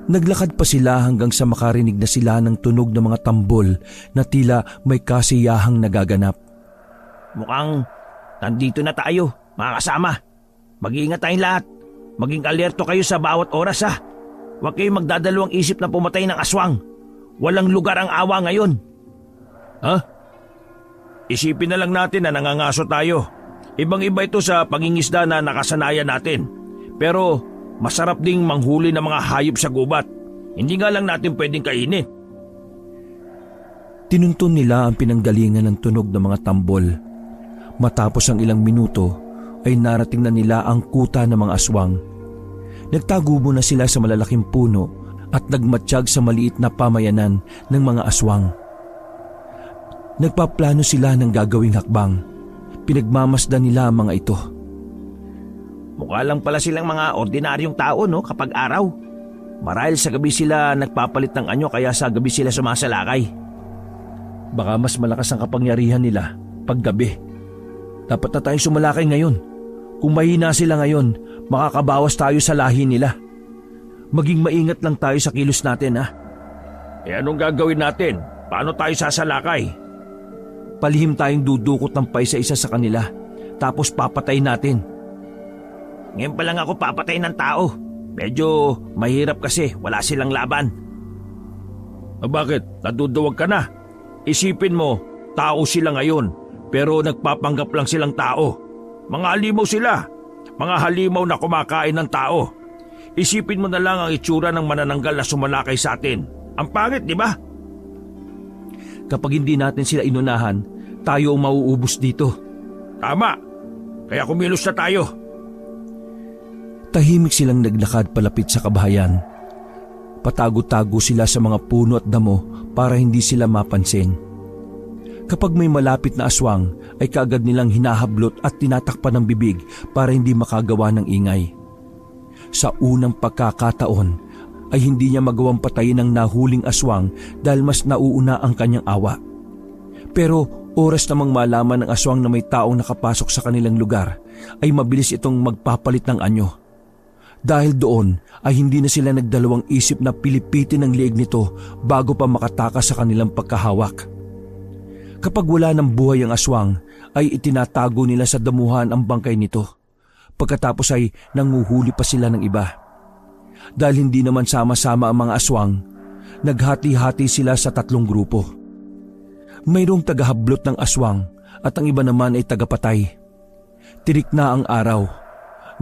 Naglakad pa sila hanggang sa makarinig na sila ng tunog ng mga tambol na tila may kasiyahang nagaganap. Mukhang nandito na tayo, mga kasama. Mag-iingat tayong lahat. Maging alerto kayo sa bawat oras ha. Huwag kayong magdadalawang isip na pumatay ng aswang. Walang lugar ang awa ngayon. Ha? Isipin na lang natin na nangangaso tayo. Ibang-iba ito sa pangingisda na nakasanayan natin. Pero masarap ding manghuli ng mga hayop sa gubat. Hindi nga lang natin pwedeng kainin. Tinuntun nila ang pinanggalingan ng tunog ng mga tambol. Matapos ang ilang minuto ay narating na nila ang kuta ng mga aswang. Nagtago muna sila sa malalaking puno at nagmatsyag sa maliit na pamayanan ng mga aswang. Nagpaplano sila ng gagawing hakbang. Pinagmamasdan nila ang mga ito. Mukha lang pala silang mga ordinaryong tao no kapag araw. Marahil sa gabi sila nagpapalit ng anyo kaya sa gabi sila sumasalakay. Baka mas malakas ang kapangyarihan nila pag gabi. Dapat na tayong sumalakay ngayon. Kung mahina sila ngayon, makakabawas tayo sa lahi nila. Maging maingat lang tayo sa kilos natin ha. Anong gagawin natin? Paano tayo sasalakay? Palihim tayong dudukot ng pay sa isa sa kanila, tapos papatay natin. Ngayon pa lang ako papatay ng tao. Medyo mahirap kasi wala silang laban. Bakit? Naduduwag ka na. Isipin mo, tao sila ngayon, pero nagpapanggap lang silang tao. Mga halimaw sila. Mga halimaw na kumakain ng tao. Isipin mo na lang ang itsura ng manananggal na sumalakay sa atin. Ang pangit, di ba? Kapag hindi natin sila inunahan, tayo ang mauubos dito. Tama. Kaya kumilos na tayo. Tahimik silang naglakad palapit sa kabahayan. Patago-tago sila sa mga puno at damo para hindi sila mapansin. Kapag may malapit na aswang, ay kaagad nilang hinahablot at tinatakpan ng bibig para hindi makagawa ng ingay. Sa unang pagkakataon, ay hindi niya magawang patayin ang nahuling aswang dahil mas nauuna ang kanyang awa. Pero oras namang malaman ng aswang na may taong nakapasok sa kanilang lugar, ay mabilis itong magpapalit ng anyo. Dahil doon ay hindi na sila nagdalawang isip na pilipitin ang leeg nito bago pa makatakas sa kanilang pagkahawak. Kapag wala ng buhay ang aswang, ay itinatago nila sa damuhan ang bangkay nito. Pagkatapos ay nanguhuli pa sila ng iba. Dahil hindi naman sama-sama ang mga aswang, naghati-hati sila sa 3 grupo. Mayroong tagahablot ng aswang at ang iba naman ay tagapatay. Tirik na ang araw.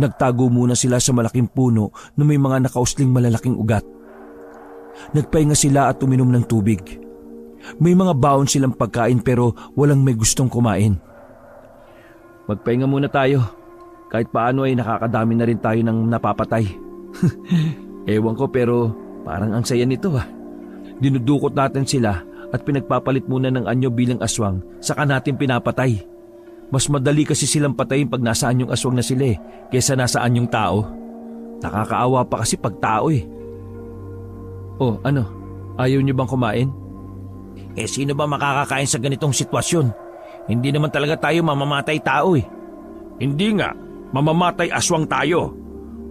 Nagtago muna sila sa malaking puno na may mga nakausling malalaking ugat. Nagpahinga sila at uminom ng tubig. May mga baon silang pagkain pero walang may gustong kumain. Magpahinga muna tayo. Kahit paano ay nakakadami na rin tayo ng napapatay. Ewan ko pero parang ang saya nito ha. Dinudukot natin sila at pinagpapalit muna ng anyo bilang aswang saka natin pinapatay. Mas madali kasi silang patayin pag nasaan yung aswang na sila kesa nasaan yung tao. Nakakaawa pa kasi pag tao Oh, ano? Ayaw niyo bang kumain? Sino ba makakakain sa ganitong sitwasyon? Hindi naman talaga tayo mamamatay tao Hindi nga, mamamatay aswang tayo.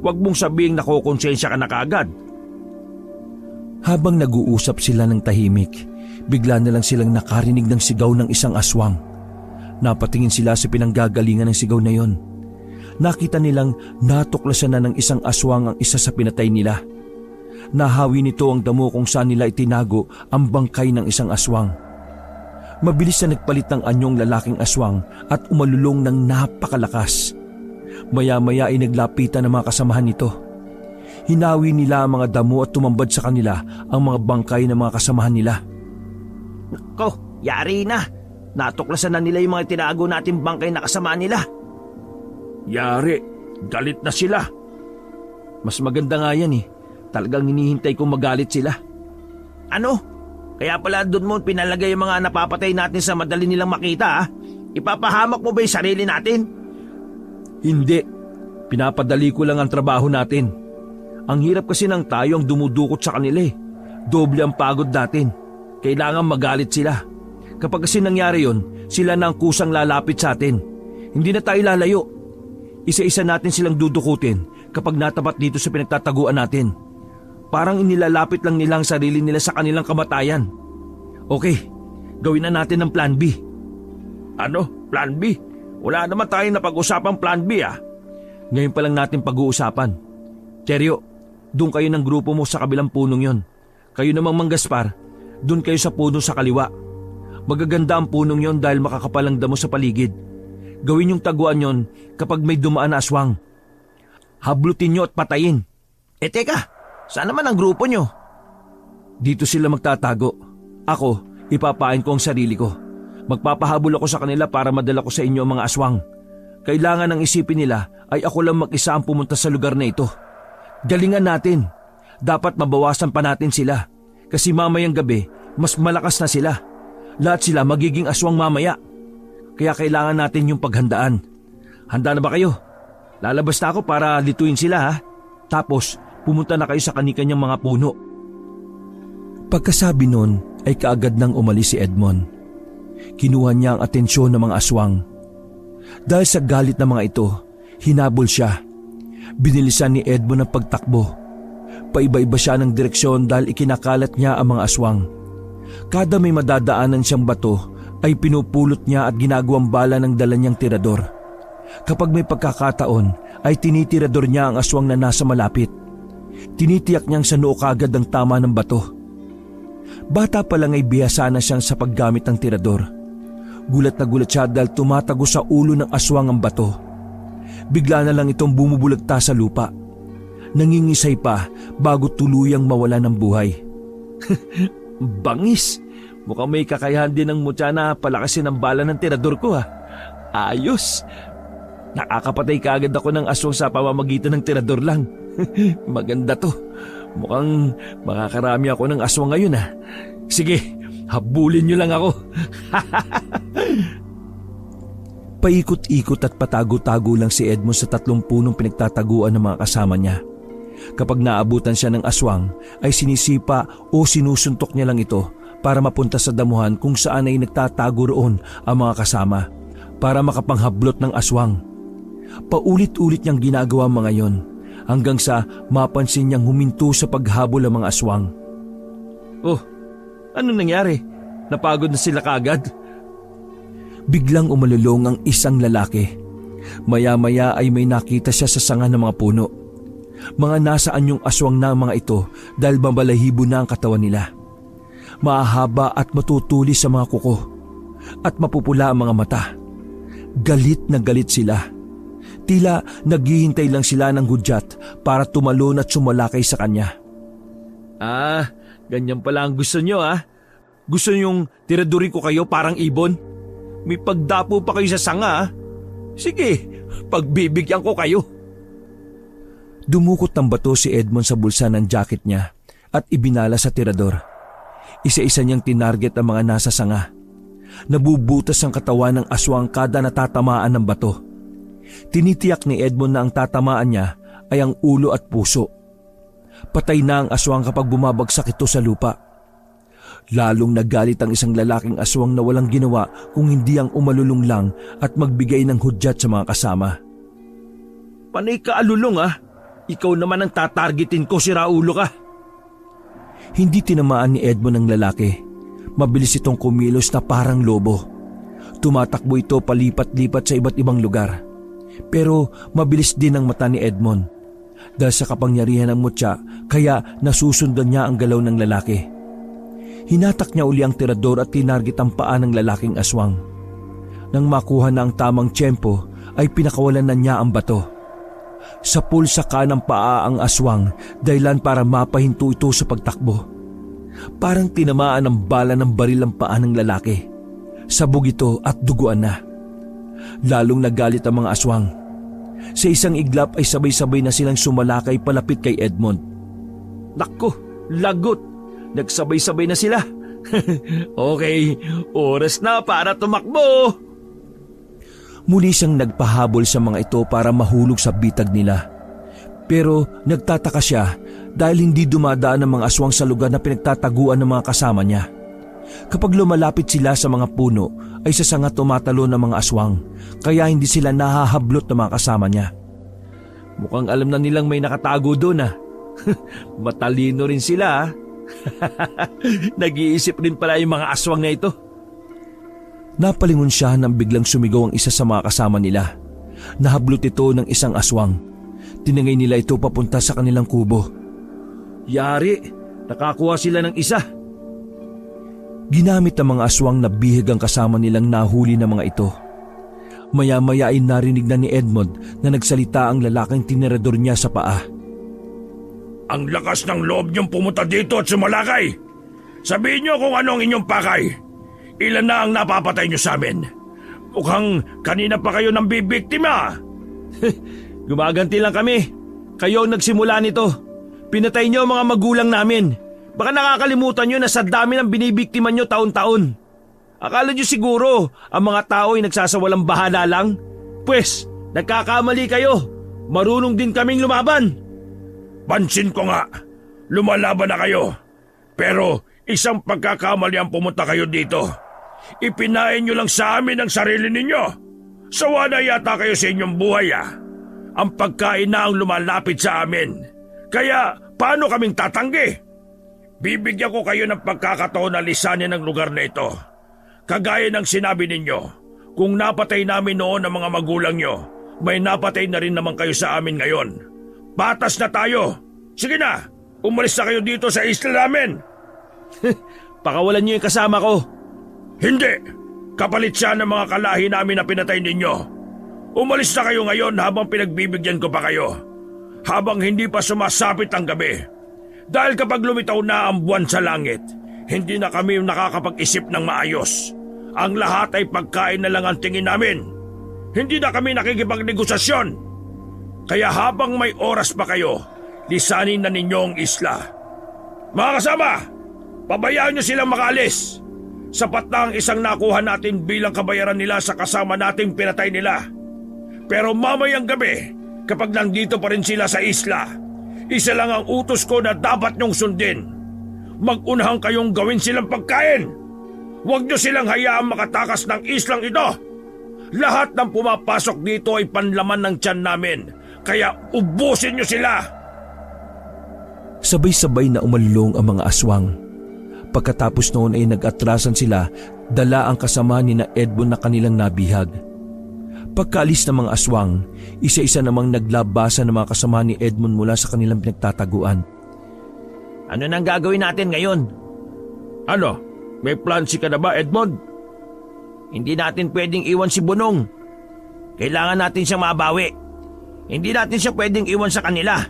Huwag mong sabihing nakokonsensya ka na kaagad. Habang nag-uusap sila ng tahimik, bigla na lang silang nakarinig ng sigaw ng isang aswang. Napatingin sila sa pinanggagalingan ng sigaw na yon. Nakita nilang natuklasan na ng isang aswang ang isa sa pinatay nila. Nahawi nito ang damo kung saan nila itinago ang bangkay ng isang aswang. Mabilis na nagpalit ng anyong lalaking aswang at umalulong ng napakalakas. Maya-maya ay naglapitan ng mga kasamahan nito. Hinawi nila ang mga damo at tumambad sa kanila ang mga bangkay ng mga kasamahan nila. Nako, yari na. Natuklasan na nila yung mga tinago nating bangkay na kasama nila. Yari, galit na sila. Mas maganda nga yan eh. Talagang hinihintay kong magalit sila. Ano? Kaya pala doon mo pinalagay yung mga napapatay natin sa madali nilang makita ha? Ipapahamak mo ba yung sarili natin? Hindi. Pinapadali ko lang ang trabaho natin. Ang hirap kasi ng tayo ang dumudukot sa kanila eh. Doble ang pagod natin. Kailangan magalit sila. Kapag kasi nangyari yon, sila na ang kusang lalapit sa atin. Hindi na tayo lalayo. Isa-isa natin silang dudukutin kapag natapat dito sa pinagtataguan natin. Parang inilalapit lang nila ang sarili nila sa kanilang kamatayan. Okay, gawin na natin ang plan B. Ano? Plan B? Wala naman tayong napag-usapang plan B ah. Ngayon pa lang natin pag-uusapan. Cheryo, doon kayo ng grupo mo sa kabilang punong yon. Kayo namang Mang Gaspar, doon kayo sa puno sa kaliwa. Magaganda ang punong yon dahil makakapal ang damo sa paligid. Gawin yung taguan yon kapag may dumaan na aswang. Hablutin nyo at patayin. Teka, saan naman ang grupo nyo? Dito sila magtatago. Ako, ipapain ko ang sarili ko. Magpapahabol ako sa kanila para madala ko sa inyo ang mga aswang. Kailangan ang isipin nila ay ako lang mag-isa ang pumunta sa lugar na ito. Galingan natin. Dapat mabawasan pa natin sila. Kasi mamayang gabi, mas malakas na sila. Lahat sila magiging aswang mamaya. Kaya kailangan natin yung paghandaan. Handa na ba kayo? Lalabas na ako para lituin sila ha. Tapos, pumunta na kayo sa kanikanyang mga puno. Pagkasabi nun ay kaagad nang umalis si Edmond. Kinuha niya ang atensyon ng mga aswang. Dahil sa galit ng mga ito, hinabol siya. Binilisan ni Edmond ang pagtakbo. Paiba-iba siya ng direksyon dahil ikinakalat niya ang mga aswang. Kada may madadaanan siyang bato ay pinupulot niya at ginagawang bala ng dala niyang tirador. Kapag may pagkakataon ay tinitirador niya ang aswang na nasa malapit. Tinitiyak niyang sa noo kaagad ang tama ng bato. Bata pa lang ay bihasa na siyang sa paggamit ng tirador. Gulat na gulat siya dahil tumatago sa ulo ng aswang ang bato. Bigla na lang itong bumubulagta sa lupa. Nangingisay pa bago tuluyang mawala ng buhay. Bangis! Mukhang may kakayahan din ng mutya na palakasin ang bala ng tirador ko ha. Ayos! Nakakapatay kaagad ako ng aswang sa pamamagitan ng tirador lang. Maganda to. Mukhang makakarami ako ng aswang ngayon ha. Sige, habulin niyo lang ako. Paikot-ikot at patago-tago lang si Edmond sa 3 punong pinagtataguan ng mga kasama niya. Kapag naabutan siya ng aswang, ay sinisipa o sinusuntok niya lang ito para mapunta sa damuhan kung saan ay nagtatago roon ang mga kasama para makapanghablot ng aswang. Paulit-ulit niyang ginagawa mga yon hanggang sa mapansin niyang huminto sa paghabol ang mga aswang. Oh, ano nangyari? Napagod na sila kaagad? Biglang umalulong ang isang lalaki. Maya-maya ay may nakita siya sa sanga ng mga puno. Mga nasaan yung aswang na mga ito dahil mabalahibo na ang katawan nila. Mahahaba at matutulis sa mga kuko at mapupula ang mga mata. Galit na galit sila. Tila naghihintay lang sila ng hudyat para tumalon at sumalakay sa kanya. Ah, ganyan pala ang gusto nyo ah. Gusto nyong tiradurin ko kayo parang ibon? May pagdapo pa kayo sa sanga ah. Sige, pagbibigyan ko kayo. Dumukot ng bato si Edmond sa bulsa ng jacket niya at ibinala sa tirador. Isa-isa niyang tinarget ang mga nasa sanga. Nabubutas ang katawan ng aswang kada natatamaan ng bato. Tinitiyak ni Edmond na ang tatamaan niya ay ang ulo at puso. Patay na ang aswang kapag bumabagsak ito sa lupa. Lalong nagalit ang isang lalaking aswang na walang ginawa kung hindi ang umalulong lang at magbigay ng hudyat sa mga kasama. Panay ka alulong ah. Ikaw naman ang tatargetin ko, siraulo ka. Hindi tinamaan ni Edmond ang lalaki. Mabilis itong kumilos na parang lobo. Tumatakbo ito palipat-lipat sa iba't ibang lugar. Pero mabilis din ang mata ni Edmond. Dahil sa kapangyarihan ng mutya, kaya nasusundan niya ang galaw ng lalaki. Hinatak niya uli ang tirador at tinarget ang paa ng lalaking aswang. Nang makuha na ang tamang tiyempo, ay pinakawalan na niya ang bato. Sa pulsa kanang paa ang aswang dahilan para mapahinto ito sa pagtakbo. Parang tinamaan ng bala ng baril ang paa ng lalaki. Sabog ito at duguan na. Lalong nagalit ang mga aswang. Sa isang iglap ay sabay-sabay na silang sumalakay palapit kay Edmond. Naku, lagot! Nagsabay-sabay na sila. Okay, oras na para tumakbo. Muli siyang nagpahabol sa mga ito para mahulog sa bitag nila. Pero nagtataka siya dahil hindi dumadaan ang mga aswang sa lugar na pinagtataguan ng mga kasama niya. Kapag lumalapit sila sa mga puno ay sa sanga tumatalo ng mga aswang, kaya hindi sila nahahablot ng mga kasama niya. Mukhang alam na nilang may nakatago doon Matalino rin sila Nag-iisip rin pala yung mga aswang na ito. Napalingon siya nang biglang sumigaw ang isa sa mga kasama nila. Nahablot ito ng isang aswang. Tinangay nila ito papunta sa kanilang kubo. Yari, nakakuha sila ng isa. Ginamit ng mga aswang na bihag ang kasama nilang nahuli ng mga ito. Maya-maya ay narinig na ni Edmond na nagsalita ang lalaking tinerador niya sa paa. Ang lakas ng loob niyong pumunta dito at sumalakay. Sabihin niyo kung anong inyong pakay. Ilan na ang napapatay niyo sa amin? Mukhang kanina pa kayo nang bibiktima. Gumaganti lang kami. Kayo ang nagsimula nito. Pinatay niyo ang mga magulang namin. Baka nakakalimutan niyo na sa dami ng binibiktima niyo taon-taon. Akala niyo siguro ang mga tao ay nagsasawalang bahala lang? Pwes, nagkakamali kayo. Marunong din kaming lumaban. Pansin ko nga, lumalaban na kayo. Pero isang pagkakamali ang pumunta kayo dito. Ipinain niyo lang sa amin ang sarili ninyo. Sawa na yata kayo sa inyong buhay Ang pagkain na ang lumalapit sa amin. Kaya paano kaming tatanggi? Bibigyan ko kayo ng pagkakataon na lisanin ang lugar na ito. Kagaya ng sinabi ninyo, kung napatay namin noon ang mga magulang nyo, may napatay na rin naman kayo sa amin ngayon. Patas na tayo. Sige na, umalis na kayo dito sa isla namin. Pakawalan niyo yung kasama ko. Hindi. Kapalit siya ng mga kalahi namin na pinatay ninyo. Umalis na kayo ngayon habang pinagbibigyan ko pa kayo. Habang hindi pa sumasapit ang gabi. Dahil kapag lumitaw na ang buwan sa langit, hindi na kami nakakapag-isip ng maayos. Ang lahat ay pagkain na lang ang tingin namin. Hindi na kami nakikipagnegosasyon. Kaya habang may oras pa kayo, lisanin na ninyo ang isla. Mga kasama, pabayaan nyo silang makaalis. Sapat na ang isang nakuha natin bilang kabayaran nila sa kasama nating pinatay nila. Pero mamayang gabi, kapag nandito pa rin sila sa isla, isa lang ang utos ko na dapat nyong sundin. Mag-unahang kayong gawin silang pagkain. Huwag nyo silang hayaang makatakas ng islang ito. Lahat ng pumapasok dito ay panlaman ng tiyan namin. Kaya ubusin nyo sila! Sabay-sabay na umalong ang mga aswang. Pagkatapos noon ay nag-atrasan sila, dala ang kasama ni na Edmond na kanilang nabihag. Pagkaalis ng mga aswang, isa-isa namang naglabasan ng mga kasama ni Edmond mula sa kanilang pinagtataguan. Ano nang gagawin natin ngayon? Ano? May plansi ka na ba, Edmond? Hindi natin pwedeng iwan si Bunong. Kailangan natin siyang mabawi. Hindi natin siya pwedeng iwan sa kanila.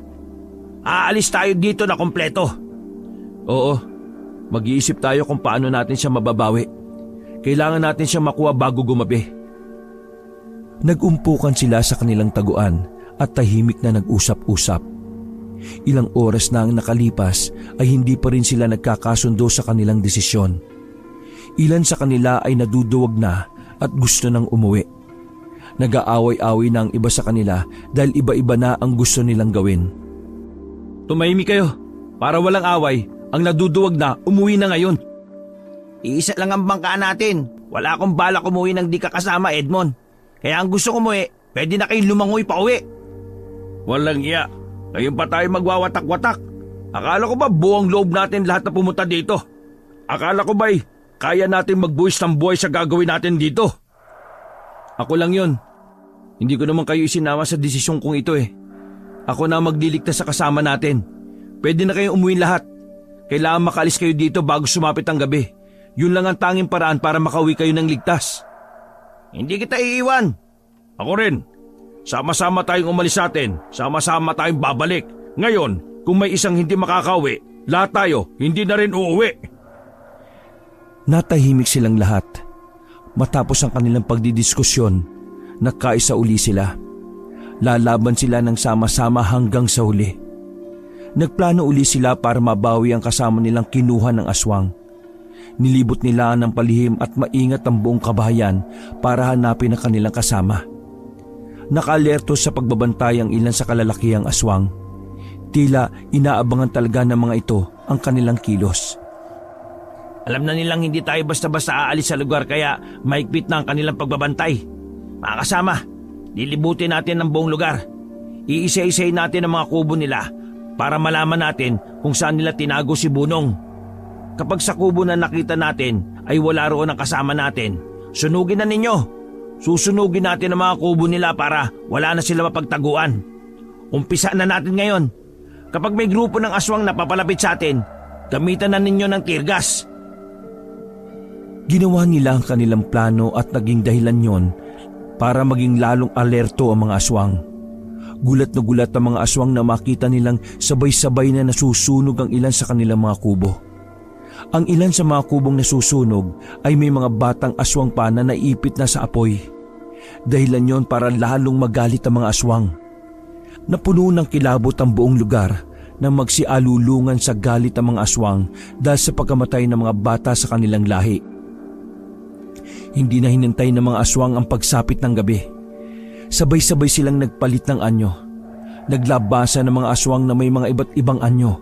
Aalis tayo dito na kompleto. Oo, mag-iisip tayo kung paano natin siya mababawi. Kailangan natin siya makuha bago gumabi. Nag-umpukan sila sa kanilang taguan at tahimik na nag-usap-usap. Ilang oras na ang nakalipas ay hindi pa rin sila nagkakasundo sa kanilang desisyon. Ilan sa kanila ay naduduwag na at gusto nang umuwi. Nag-aaway-away na ang iba sa kanila dahil iba-iba na ang gusto nilang gawin. Tumahimik kayo. Para walang away, ang naduduwag na umuwi na ngayon. Iisa lang ang bangka natin. Wala akong balak umuwi nang di ka kasama, Edmond. Kaya ang gusto ko umuwi, pwede na kayong lumangoy pa uwi. Walang iya. Ngayon pa tayo magwawatak-watak. Akala ko ba buong loob natin lahat na pumunta dito? Akala ko ba'y kaya natin magbuwis ng buhay sa gagawin natin dito? Ako lang yon. Hindi ko naman kayo isinama sa desisyon kong ito Ako na magliligtas sa kasama natin. Pwede na kayong umuwi lahat. Kailangan makaalis kayo dito bago sumapit ang gabi. Yun lang ang tanging paraan para makauwi kayo ng ligtas. Hindi kita iiwan. Ako rin. Sama-sama tayong umalis sa atin, sama-sama tayong babalik. Ngayon, kung may isang hindi makakauwi, lahat tayo hindi na rin uuwi. Natahimik silang lahat. Matapos ang kanilang pagdidiskusyon, nagkaisa uli sila. Lalaban sila ng sama-sama hanggang sa huli. Nagplano uli sila para mabawi ang kasama nilang kinuha ng aswang. Nilibot nila ng palihim at maingat ang buong kabahayan para hanapin ang kanilang kasama. Nakaalerto sa pagbabantay ang ilan sa kalalakihang aswang. Tila inaabangan talaga ng mga ito ang kanilang kilos. Alam na nilang hindi tayo basta-basta aalis sa lugar kaya mahigpit na ang kanilang pagbabantay. Mga kasama, lilibutin natin ang buong lugar. Iisa-isay natin ang mga kubo nila para malaman natin kung saan nila tinago si Bunong. Kapag sa kubo na nakita natin ay wala roon ang kasama natin, sunugin na ninyo. Susunugin natin ang mga kubo nila para wala na sila mapagtaguan. Umpisa na natin ngayon. Kapag may grupo ng aswang na papalapit sa atin, gamitan na ninyo ng tear gas. Ginawa nila ang kanilang plano at naging dahilan yon para maging lalong alerto ang mga aswang. Gulat na gulat ang mga aswang na makita nilang sabay-sabay na nasusunog ang ilan sa kanilang mga kubo. Ang ilan sa mga kubong nasusunog ay may mga batang aswang pa na naipit na sa apoy. Dahilan yon para lalong magalit ang mga aswang. Napuno ng kilabot ang buong lugar nang magsialulungan sa galit ang mga aswang dahil sa pagkamatay ng mga bata sa kanilang lahi. Hindi na hinintay ng mga aswang ang pagsapit ng gabi. Sabay-sabay silang nagpalit ng anyo. Naglabasan ng mga aswang na may mga iba't ibang anyo.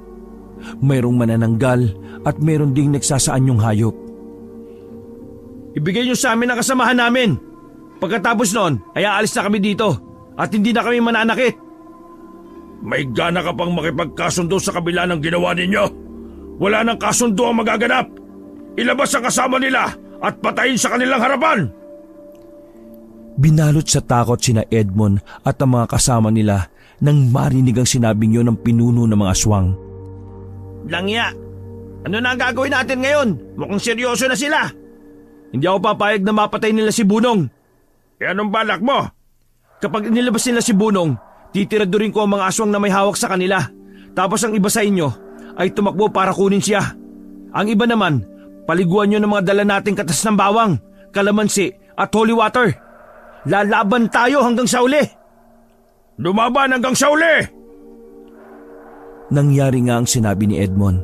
Mayroong manananggal at mayroon ding nagsasaanyong hayop. Ibigay niyo sa amin ang kasamahan namin. Pagkatapos noon ay aalis na kami dito at hindi na kami mananakit. May gana ka pang makipagkasundo sa kabila ng ginawa ninyo. Wala nang kasundo ang magaganap. Ilabas ang kasama nila at patayin sa kanilang harapan. Binalot sa takot sina Edmond at ang mga kasama nila nang marinig ang sinabing yun ng pinuno ng mga aswang. Langya, ano na ang gagawin natin ngayon? Mukhang seryoso na sila. Hindi ako papayag na mapatay nila si Bunong. E anong balak mo? Kapag nilabas nila si Bunong, titiradurin ko ang mga aswang na may hawak sa kanila. Tapos ang iba sa inyo ay tumakbo para kunin siya. Ang iba naman, paliguan nyo ng mga dala nating katas ng bawang, kalamansi at holy water. Lalaban tayo hanggang sa uli. Lumaban hanggang sa uli! Nangyari nga ang sinabi ni Edmond.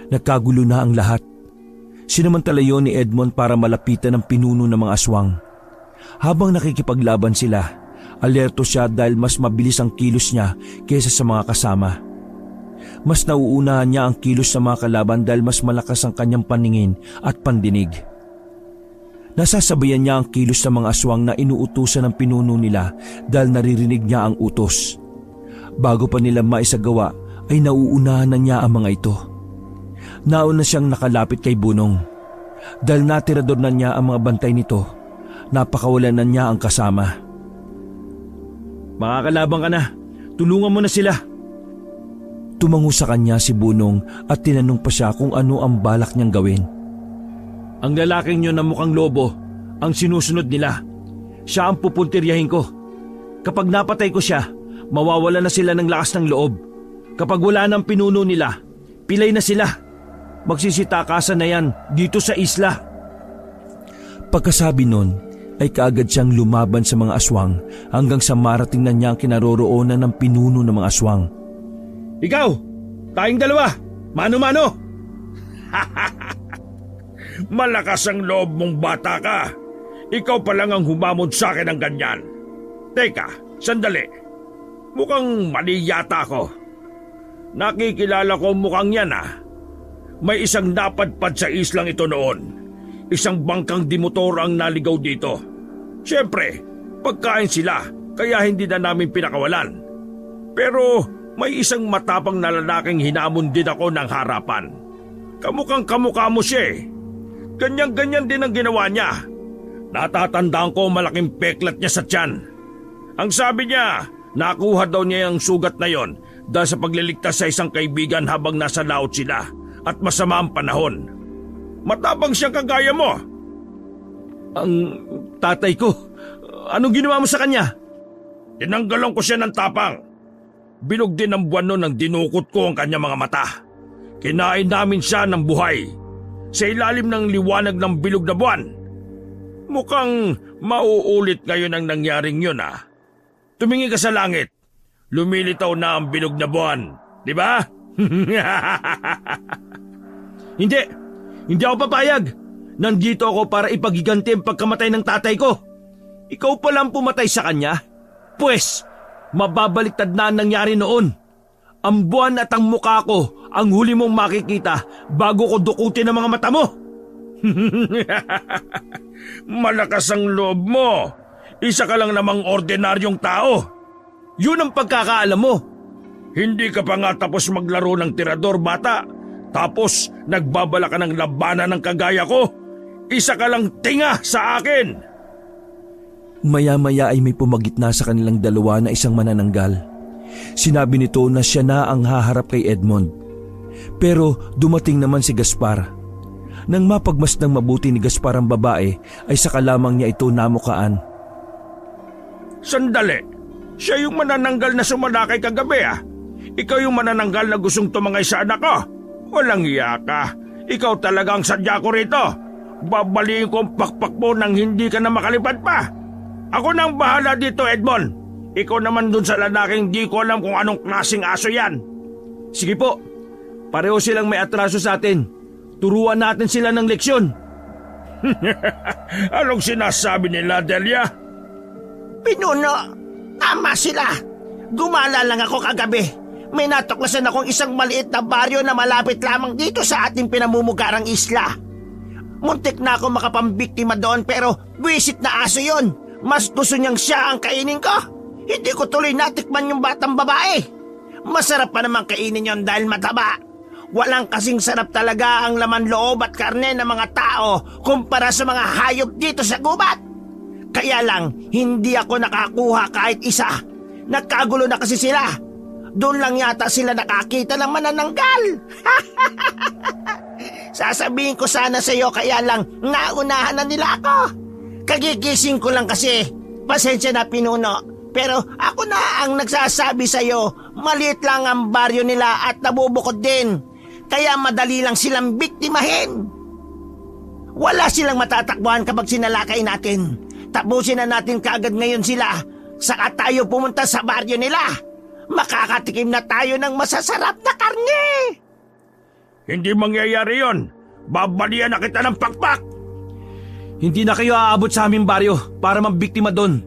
Nagkagulo na ang lahat. Sinamantala yon ni Edmond para malapitan ang pinuno ng mga aswang. Habang nakikipaglaban sila, alerto siya dahil mas mabilis ang kilos niya kaysa sa mga kasama. Mas nauunahan niya ang kilos sa mga kalaban dahil mas malakas ang kanyang paningin at pandinig. Nasasabayan niya ang kilos ng mga aswang na inuutusan ng pinuno nila dahil naririnig niya ang utos. Bago pa nila maisagawa ay nauunahan na niya ang mga ito. Nauna siyang nakalapit kay Bunong. Dahil natirador na niya ang mga bantay nito, napakawalan na niya ang kasama. Makakalabang ka na, tulungan mo na sila. Tumango sa kanya si Bunong at tinanong pa siya kung ano ang balak niyang gawin. Ang lalaking yun na mukhang lobo ang sinusunod nila. Siya ang pupuntiryahin ko. Kapag napatay ko siya, mawawala na sila ng lakas ng loob. Kapag wala ng pinuno nila, pilay na sila. Magsisitakasan na yan dito sa isla. Pagkasabi nun, ay kaagad siyang lumaban sa mga aswang hanggang sa marating na niya ang kinaroroonan ng pinuno ng mga aswang. Ikaw, tayong dalawa, mano-mano. Malakas ang loob mong bata ka. Ikaw pa lang ang humamon sa akin ng ganyan. Teka, sandali. Mukhang mali yata ako. Nakikilala ko mukhang yan ah. May isang napadpad sa islang ito noon. Isang bangkang dimotor ang naligaw dito. Siyempre, pagkain sila, kaya hindi na namin pinakawalan. Pero may isang matapang na lalaking hinamon din ako ng harapan. Kamukhang kamukha mo siya eh. Ganyan-ganyan din ang ginawa niya. Natatandaan ko malaking peklat niya sa tiyan. Ang sabi niya, nakuha daw niya ang sugat na yon dahil sa pagliligtas sa isang kaibigan habang nasa laot sila at masama ang panahon. Matapang siyang kagaya mo. Ang tatay ko, anong ginawa mo sa kanya? Tinanggalan ko siya ng tapang. Bilog din ang buwan noon nang dinukot ko ang kanyang mga mata. Kinain namin siya ng buhay sa ilalim ng liwanag ng bilog na buwan. Mukhang mauulit ngayon ang nangyaring yun Tumingin ka sa langit. Lumilitaw na ang bilog na buwan. Di ba? Hindi ako papayag. Nandito ako para ipagiganti ang pagkamatay ng tatay ko. Ikaw pa lang pumatay sa kanya. Pwes, mababaliktad na ang nangyari noon. Ang buwan at ang mukha ko ang huli mong makikita bago ko dukutin ang mga mata mo. Malakas ang loob mo. Isa ka lang namang ordinaryong tao. Yun ang pagkakaalam mo. Hindi ka pa nga tapos maglaro ng tirador, bata. Tapos nagbabala ka ng labanan ng kagaya ko. Isa ka lang tinga sa akin. Maya-maya ay may pumagitna sa kanilang dalawa na isang manananggal. Sinabi nito na siya na ang haharap kay Edmond. Pero dumating naman si Gaspar. Nang mapagmasdang mabuti ni Gaspar ang babae, ay saka lamang niya ito namukaan. Sandali, siya yung manananggal na sumalakay kagabi Ikaw yung manananggal na gustong tumangay sa anak ko. Walang iya ka. Ikaw talagang sadya ko rito. Babaliin ko ang pakpak mo nang hindi ka na makalipad pa. Ako nang bahala dito, Edmond. Ikaw naman dun sa lalaking di ko alam kung anong klaseng aso yan. Sige po, pareho silang may atraso sa atin. Turuan natin sila ng leksyon. Anong sinasabi nila, Delia? Pinuno, tama sila. Gumala lang ako kagabi. May natuklasan akong isang maliit na baryo na malapit lamang dito sa ating pinamumugarang isla. Muntik na ako makapambiktima doon pero buwisit na aso yon. Mas gusto niyang siya ang kainin ko. Hindi ko tuloy natikman yung batang babae. Masarap pa naman kainin yon dahil mataba. Walang kasing sarap talaga ang laman loob at karne ng mga tao kumpara sa mga hayop dito sa gubat. Kaya lang, hindi ako nakakuha kahit isa. Nagkagulo na kasi sila. Doon lang yata sila nakakita ng manananggal. Sasabihin ko sana sa iyo kaya lang naunahan na nila ako. Kagigising ko lang kasi. Pasensya na, Pinuno. Pero ako na ang nagsasabi sa iyo, maliit lang ang baryo nila at nabubukod din. Kaya madali lang silang biktimahin. Wala silang matatakbuhan kapag sinalakay natin. Tapusin na natin kaagad ngayon sila. Saka tayo pumunta sa baryo nila. Makakatikim na tayo ng masasarap na karne. Hindi mangyayari yon. Babalian na kita ng pakpak. Hindi na kayo aabot sa aming baryo para mambiktima doon.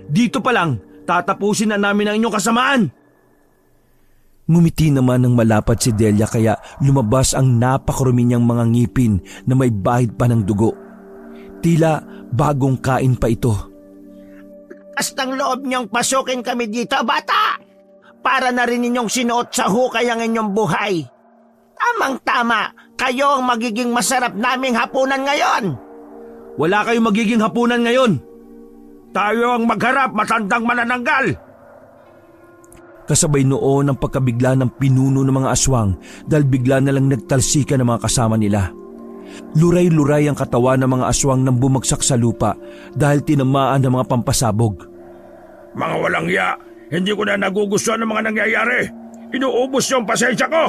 Dito pa lang, tatapusin na namin ang inyong kasamaan. Ngumiti naman ng malapad si Delia kaya lumabas ang napakarumi niyang mga ngipin na may bahid pa ng dugo. Tila bagong kain pa ito. Kastang loob niyong pasukin kami dito, bata! Para na rin ninyong sinuot sa hukay ang inyong buhay. Tamang-tama, kayo ang magiging masarap naming hapunan ngayon. Wala kayong magiging hapunan ngayon. Tayo ang magharap, matandang manananggal. Kasabay noon ang pagkabigla ng pinuno ng mga aswang dahil bigla na lang nagtalsika ng mga kasama nila. Luray-luray ang katawan ng mga aswang nang bumagsak sa lupa dahil tinamaan ng mga pampasabog. Mga walang ya, hindi ko na nagugustuhan ng mga nangyayari. Inuubos yung pasensya ko.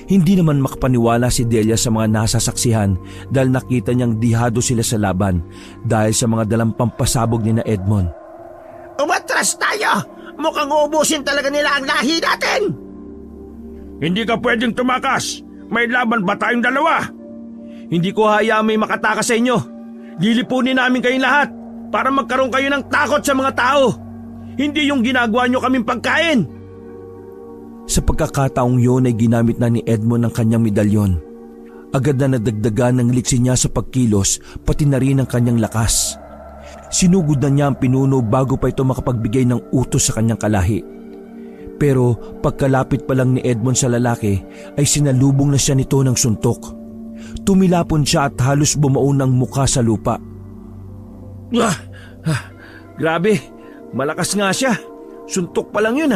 Hindi naman makapaniwala si Delia sa mga nasasaksihan dahil nakita niyang dihado sila sa laban dahil sa mga dalang pampasabog ni na Edmond. Umatras tayo! Mukhang uubusin talaga nila ang lahi natin! Hindi ka pwedeng tumakas. May laban ba tayong dalawa? Hindi ko hayaan may makatakas sa inyo. Lilipunin namin kayong lahat para magkaroon kayo ng takot sa mga tao. Hindi yung ginagawa nyo kaming pagkain. Sa pagkakataong yun ay ginamit na ni Edmond ang kanyang medalyon. Agad na nadagdagan ng liksi niya sa pagkilos pati na rin ang kanyang lakas. Sinugod na niya ang pinuno bago pa ito makapagbigay ng utos sa kanyang kalahi. Pero pagkalapit pa lang ni Edmond sa lalaki ay sinalubong na siya nito ng suntok. Tumilapon siya at halos bumaon ng mukha sa lupa. Grabe, malakas nga siya. Suntok pa lang yun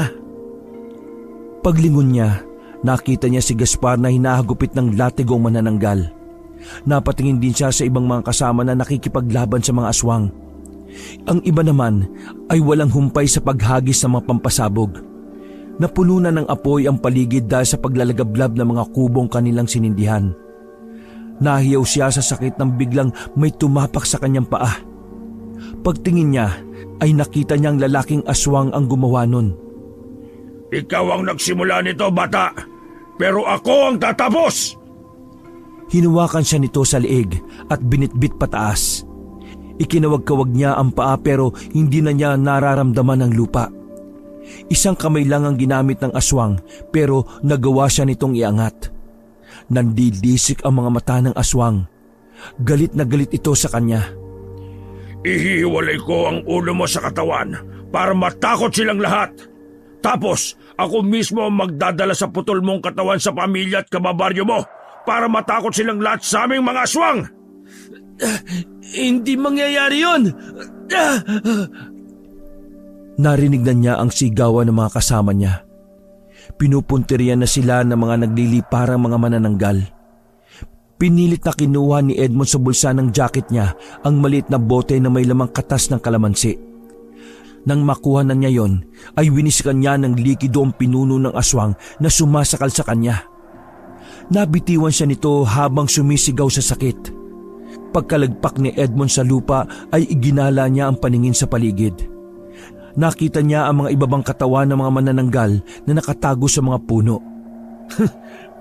Paglingon niya, nakita niya si Gaspar na hinahagupit ng latigong manananggal. Napatingin din siya sa ibang mga kasama na nakikipaglaban sa mga aswang. Ang iba naman ay walang humpay sa paghagis ng mga pampasabog. Napuno na ng apoy ang paligid dahil sa paglalagablab ng mga kubong kanilang sinindihan. Nahiyaw siya sa sakit nang biglang may tumapak sa kanyang paa. Pagtingin niya ay nakita niyang lalaking aswang ang gumawa nun. Ikaw ang nagsimula nito, bata. Pero ako ang tatapos! Hinuwakan siya nito sa liig at binitbit pataas. Ikinawag-kawag niya ang paa pero hindi na niya nararamdaman ang lupa. Isang kamay lang ang ginamit ng aswang pero nagawa siya nitong iangat. Nandidisik ang mga mata ng aswang. Galit na galit ito sa kanya. Ihihiwalay ko ang ulo mo sa katawan para matakot silang lahat. Tapos, ako mismo ang magdadala sa putol mong katawan sa pamilya at kababaryo mo para matakot silang lahat sa aming mga aswang. Hindi mangyayari yun! Narinig na niya ang sigawan ng mga kasama niya. Pinupunterian na sila ng mga nagliliparang mga manananggal. Pinilit na kinuha ni Edmond sa bulsa ng jacket niya ang maliit na bote na may lamang katas ng kalamansi. Nang makuha na niya yon, ay winisikan niya ng likido ang pinuno ng aswang na sumasakal sa kanya. Nabitiwan siya nito habang sumisigaw sa sakit. Pagkalagpak ni Edmond sa lupa ay iginala niya ang paningin sa paligid. Nakita niya ang mga ibabang katawan ng mga manananggal na nakatago sa mga puno.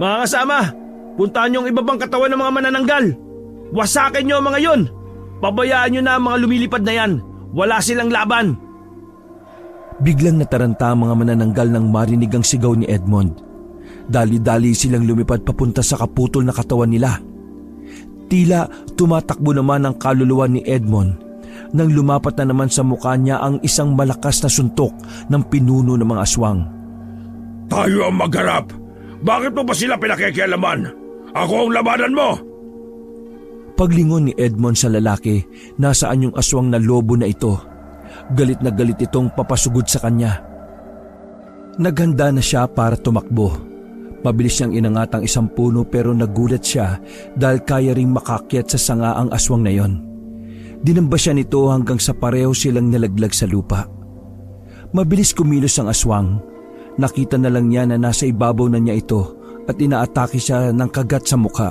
Mga kasama, puntahan niyo ang ibabang katawan ng mga manananggal. Wasakin niyo ang mga yon. Pabayaan niyo na ang mga lumilipad na yan. Wala silang laban. Biglang nataranta ang mga manananggal nang marinig ang sigaw ni Edmond. Dali-dali silang lumipad papunta sa kaputol na katawan nila. Tila tumatakbo naman ang kaluluwa ni Edmond nang lumapat na naman sa mukha niya ang isang malakas na suntok ng pinuno ng mga aswang. Tayo ang magharap. Bakit mo ba sila pinakikialaman? Ako ang labanan mo! Paglingon ni Edmond sa lalaki, nasaan yung aswang na lobo na ito. Galit na galit itong papasugod sa kanya. Naghanda na siya para tumakbo. Mabilis niyang inangat ang isang puno pero nagulat siya dahil kaya ring makakyat sa sanga ang aswang na yon. Dinamba siya nito hanggang sa pareho silang nalaglag sa lupa. Mabilis kumilos ang aswang. Nakita na lang niya na nasa ibabaw na niya ito at inaatake siya ng kagat sa mukha.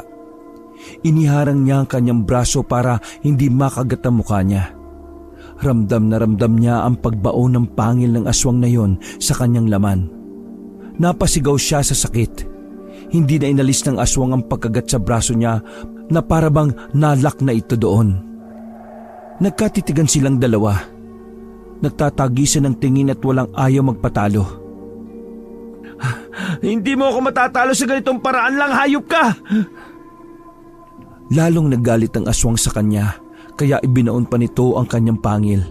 Iniharang niya ang kanyang braso para hindi makagat ang mukha niya. Ramdam na ramdam niya ang pagbaon ng pangil ng aswang na yon sa kanyang laman. Napasigaw siya sa sakit. Hindi na inalis ng aswang ang pagkagat sa braso niya na parabang nalak na ito doon. Nagkatitigan silang dalawa. Nagtatagisan ng tingin at walang ayaw magpatalo. Hindi mo ako matatalo sa ganitong paraan lang, hayop ka! Lalong nagalit ang aswang sa kanya, kaya ibinaon pa nito ang kanyang pangil.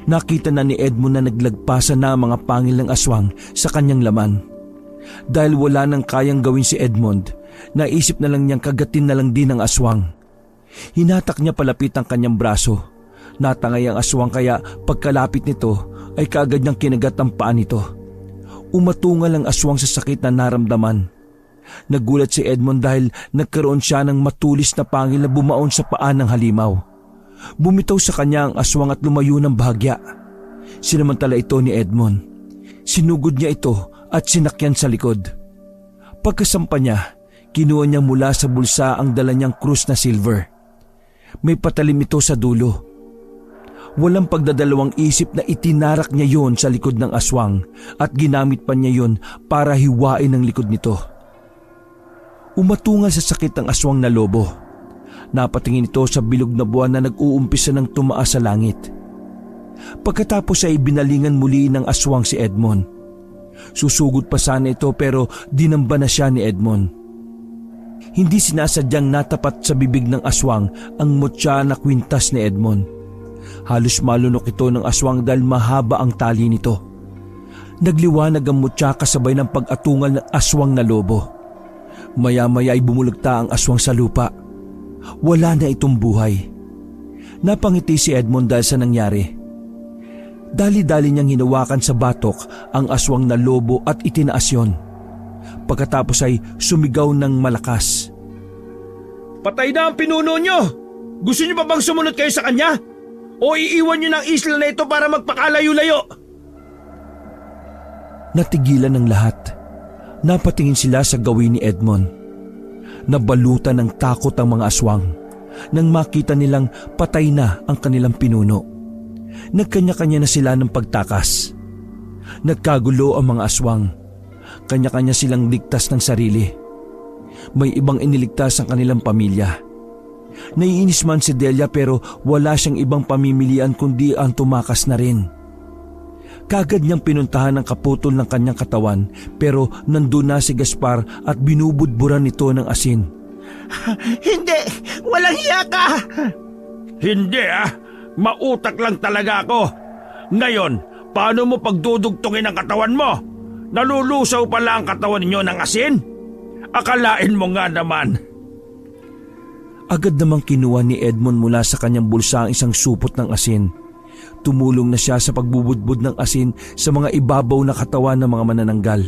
Nakita na ni Edmond na naglagpasan na ang mga pangil ng aswang sa kanyang laman. Dahil wala nang kayang gawin si Edmond, naisip na lang niyang kagatin na lang din ang aswang. Hinatak niya palapit ang kanyang braso. Natangay ang aswang kaya pagkalapit nito ay kaagad niyang kinagat ang paa nito. Umatungal ang aswang sa sakit na naramdaman. Nagulat si Edmond dahil nagkaroon siya ng matulis na pangil na bumaon sa paa ng halimaw. Bumitaw sa kanya ang aswang at lumayo ng bahagya. Sinamantala ito ni Edmond. Sinugod niya ito at sinakyan sa likod. Pagkasampa niya, kinuha niya mula sa bulsa ang dala niyang krus na silver. May patalim ito sa dulo. Walang pagdadalawang isip na itinarak niya yon sa likod ng aswang at ginamit pa niya yon para hiwain ang likod nito. Umatungal sa sakit ang aswang na lobo. Napatingin ito sa bilog na buwan na nag-uumpisa ng tumaas sa langit. Pagkatapos ay binalingan muli ng aswang si Edmond. Susugod pa sana ito pero dinamba na siya ni Edmond. Hindi sinasadyang natapat sa bibig ng aswang ang mutya na kwintas ni Edmond. Halos malunok ito ng aswang dahil mahaba ang tali nito. Nagliwanag ang mutya kasabay ng pag-atungal ng aswang na lobo. Maya-maya ay bumulagta ang aswang sa lupa. Wala na itong buhay. Napangiti si Edmond dahil sa nangyari. Dali-dali niyang hinawakan sa batok ang aswang na lobo at itinaas yon. Pagkatapos ay sumigaw ng malakas. Patay na ang pinuno niyo! Gusto niyo pa bang sumunod kayo sa kanya? O iiwan nyo ng isla na ito para magpakalayo-layo? Natigilan ng lahat. Napatingin sila sa gawin ni Edmond. Nabalutan ng takot ang mga aswang nang makita nilang patay na ang kanilang pinuno. Nagkanya-kanya na sila ng pagtakas. Nagkagulo ang mga aswang. Kanya-kanya silang ligtas ng sarili. May ibang iniligtas ang kanilang pamilya. Naiinis man si Delia pero wala siyang ibang pamimilian kundi ang tumakas na rin. Kagad niyang pinuntahan ang kaputol ng kanyang katawan pero nandun na si Gaspar at binubudburan nito ng asin. Hindi! Walang hiya ka! Hindi mautak lang talaga ako. Ngayon, paano mo pagdudugtungin ang katawan mo? Nalulusaw pala ang katawan ninyo ng asin? Akalain mo nga naman. Agad namang kinuha ni Edmond mula sa kanyang bulsa ang isang supot ng asin. Tumulong na siya sa pagbubudbud ng asin sa mga ibabaw na katawan ng mga manananggal.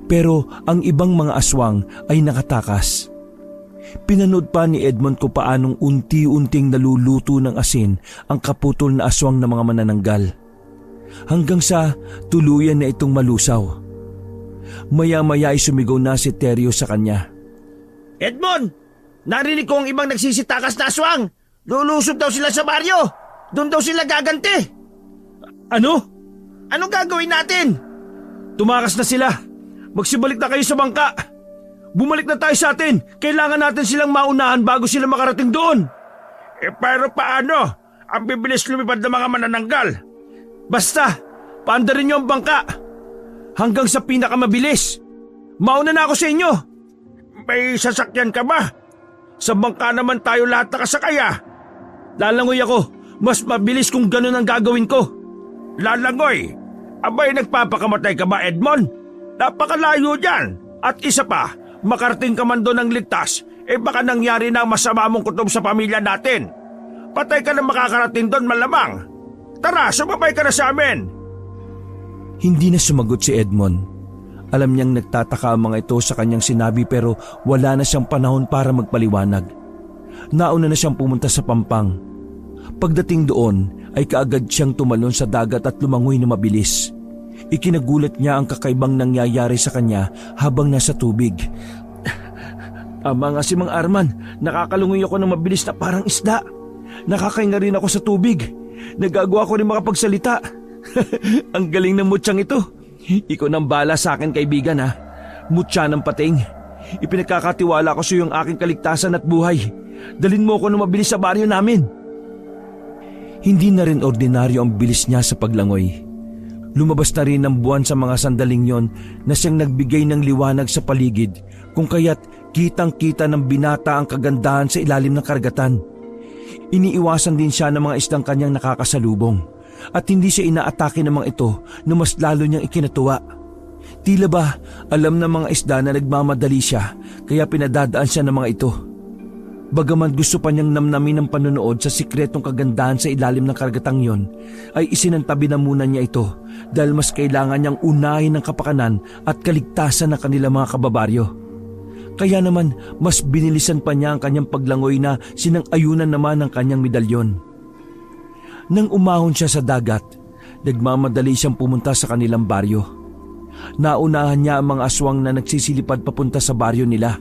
Pero ang ibang mga aswang ay nakatakas. Pinanood pa ni Edmond kung paanong unti-unting naluluto ng asin ang kaputol na aswang ng mga manananggal. Hanggang sa tuluyan na itong malusaw. Maya-maya ay sumigaw na si Teryo sa kanya. Edmond! Narinig ko ang ibang nagsisitakas na aswang! Lulusob daw sila sa baryo! Doon daw sila gaganti! Ano? Anong gagawin natin? Tumakas na sila. Magsibalik na kayo sa bangka. Bumalik na tayo sa atin. Kailangan natin silang maunahan bago sila makarating doon. Pero paano? Ang bibilis lumipad ng mga manananggal. Basta, paandarin niyo ang bangka. Hanggang sa pinakamabilis. Mauna na ako sa inyo. May sasakyan ka ba? Sa bangka naman tayo lahat nakasakaya. Lalangoy ako. Mas mabilis kung ganun ang gagawin ko. Lalangoy? Abay, nagpapakamatay ka ba, Edmond? Napakalayo dyan. At isa pa, makarating ka man doon ng ligtas, baka nangyari na ang masama mong kutob sa pamilya natin. Patay ka na makakarating doon malamang. Tara, sumabay ka na sa amin. Hindi na sumagot si Edmond. Alam niyang nagtataka ang mga ito sa kanyang sinabi pero wala na siyang panahon para magpaliwanag. Nauna na siyang pumunta sa Pampang. Pagdating doon ay kaagad siyang tumalon sa dagat at lumangoy na mabilis. Ikinagulat niya ang kakaibang nangyayari sa kanya habang nasa tubig. Tama nga si Mang Arman, nakakalungoy ako ng mabilis na parang isda. Nakakahinga rin ako sa tubig. Nagagawa ko rin makapagsalita. Ang galing ng mutyang ito. Ikaw nang bala sa akin, kaibigan ha. Mutya ng pating. Ipinagkakatiwala ko sa iyo ang aking kaligtasan at buhay. Dalhin mo ako ng mabilis sa baryo namin. Hindi na rin ordinaryo ang bilis niya sa paglangoy. Lumabas na rin ang buwan sa mga sandaling yon na siyang nagbigay ng liwanag sa paligid kung kaya't kitang-kita ng binata ang kagandahan sa ilalim ng karagatan. Iniiwasan din siya ng mga isdang kanyang nakakasalubong at hindi siya inaatake ng mga ito na mas lalo niyang ikinatuwa. Tila ba alam ng mga isda na nagmamadali siya kaya pinadadaan siya ng mga ito. Bagaman gusto pa niyang namnamin ang panonood sa sikretong kagandahan sa ilalim ng karagatang yon, ay isinantabi na muna niya ito dahil mas kailangan niyang unahin ang kapakanan at kaligtasan ng kanilang mga kababaryo. Kaya naman mas binilisan pa niya ang kanyang paglangoy na sinang-ayunan naman ng kanyang medalyon. Nang umahon siya sa dagat, nagmamadali siyang pumunta sa kanilang baryo. Naunahan niya ang mga aswang na nagsisilipad papunta sa baryo nila.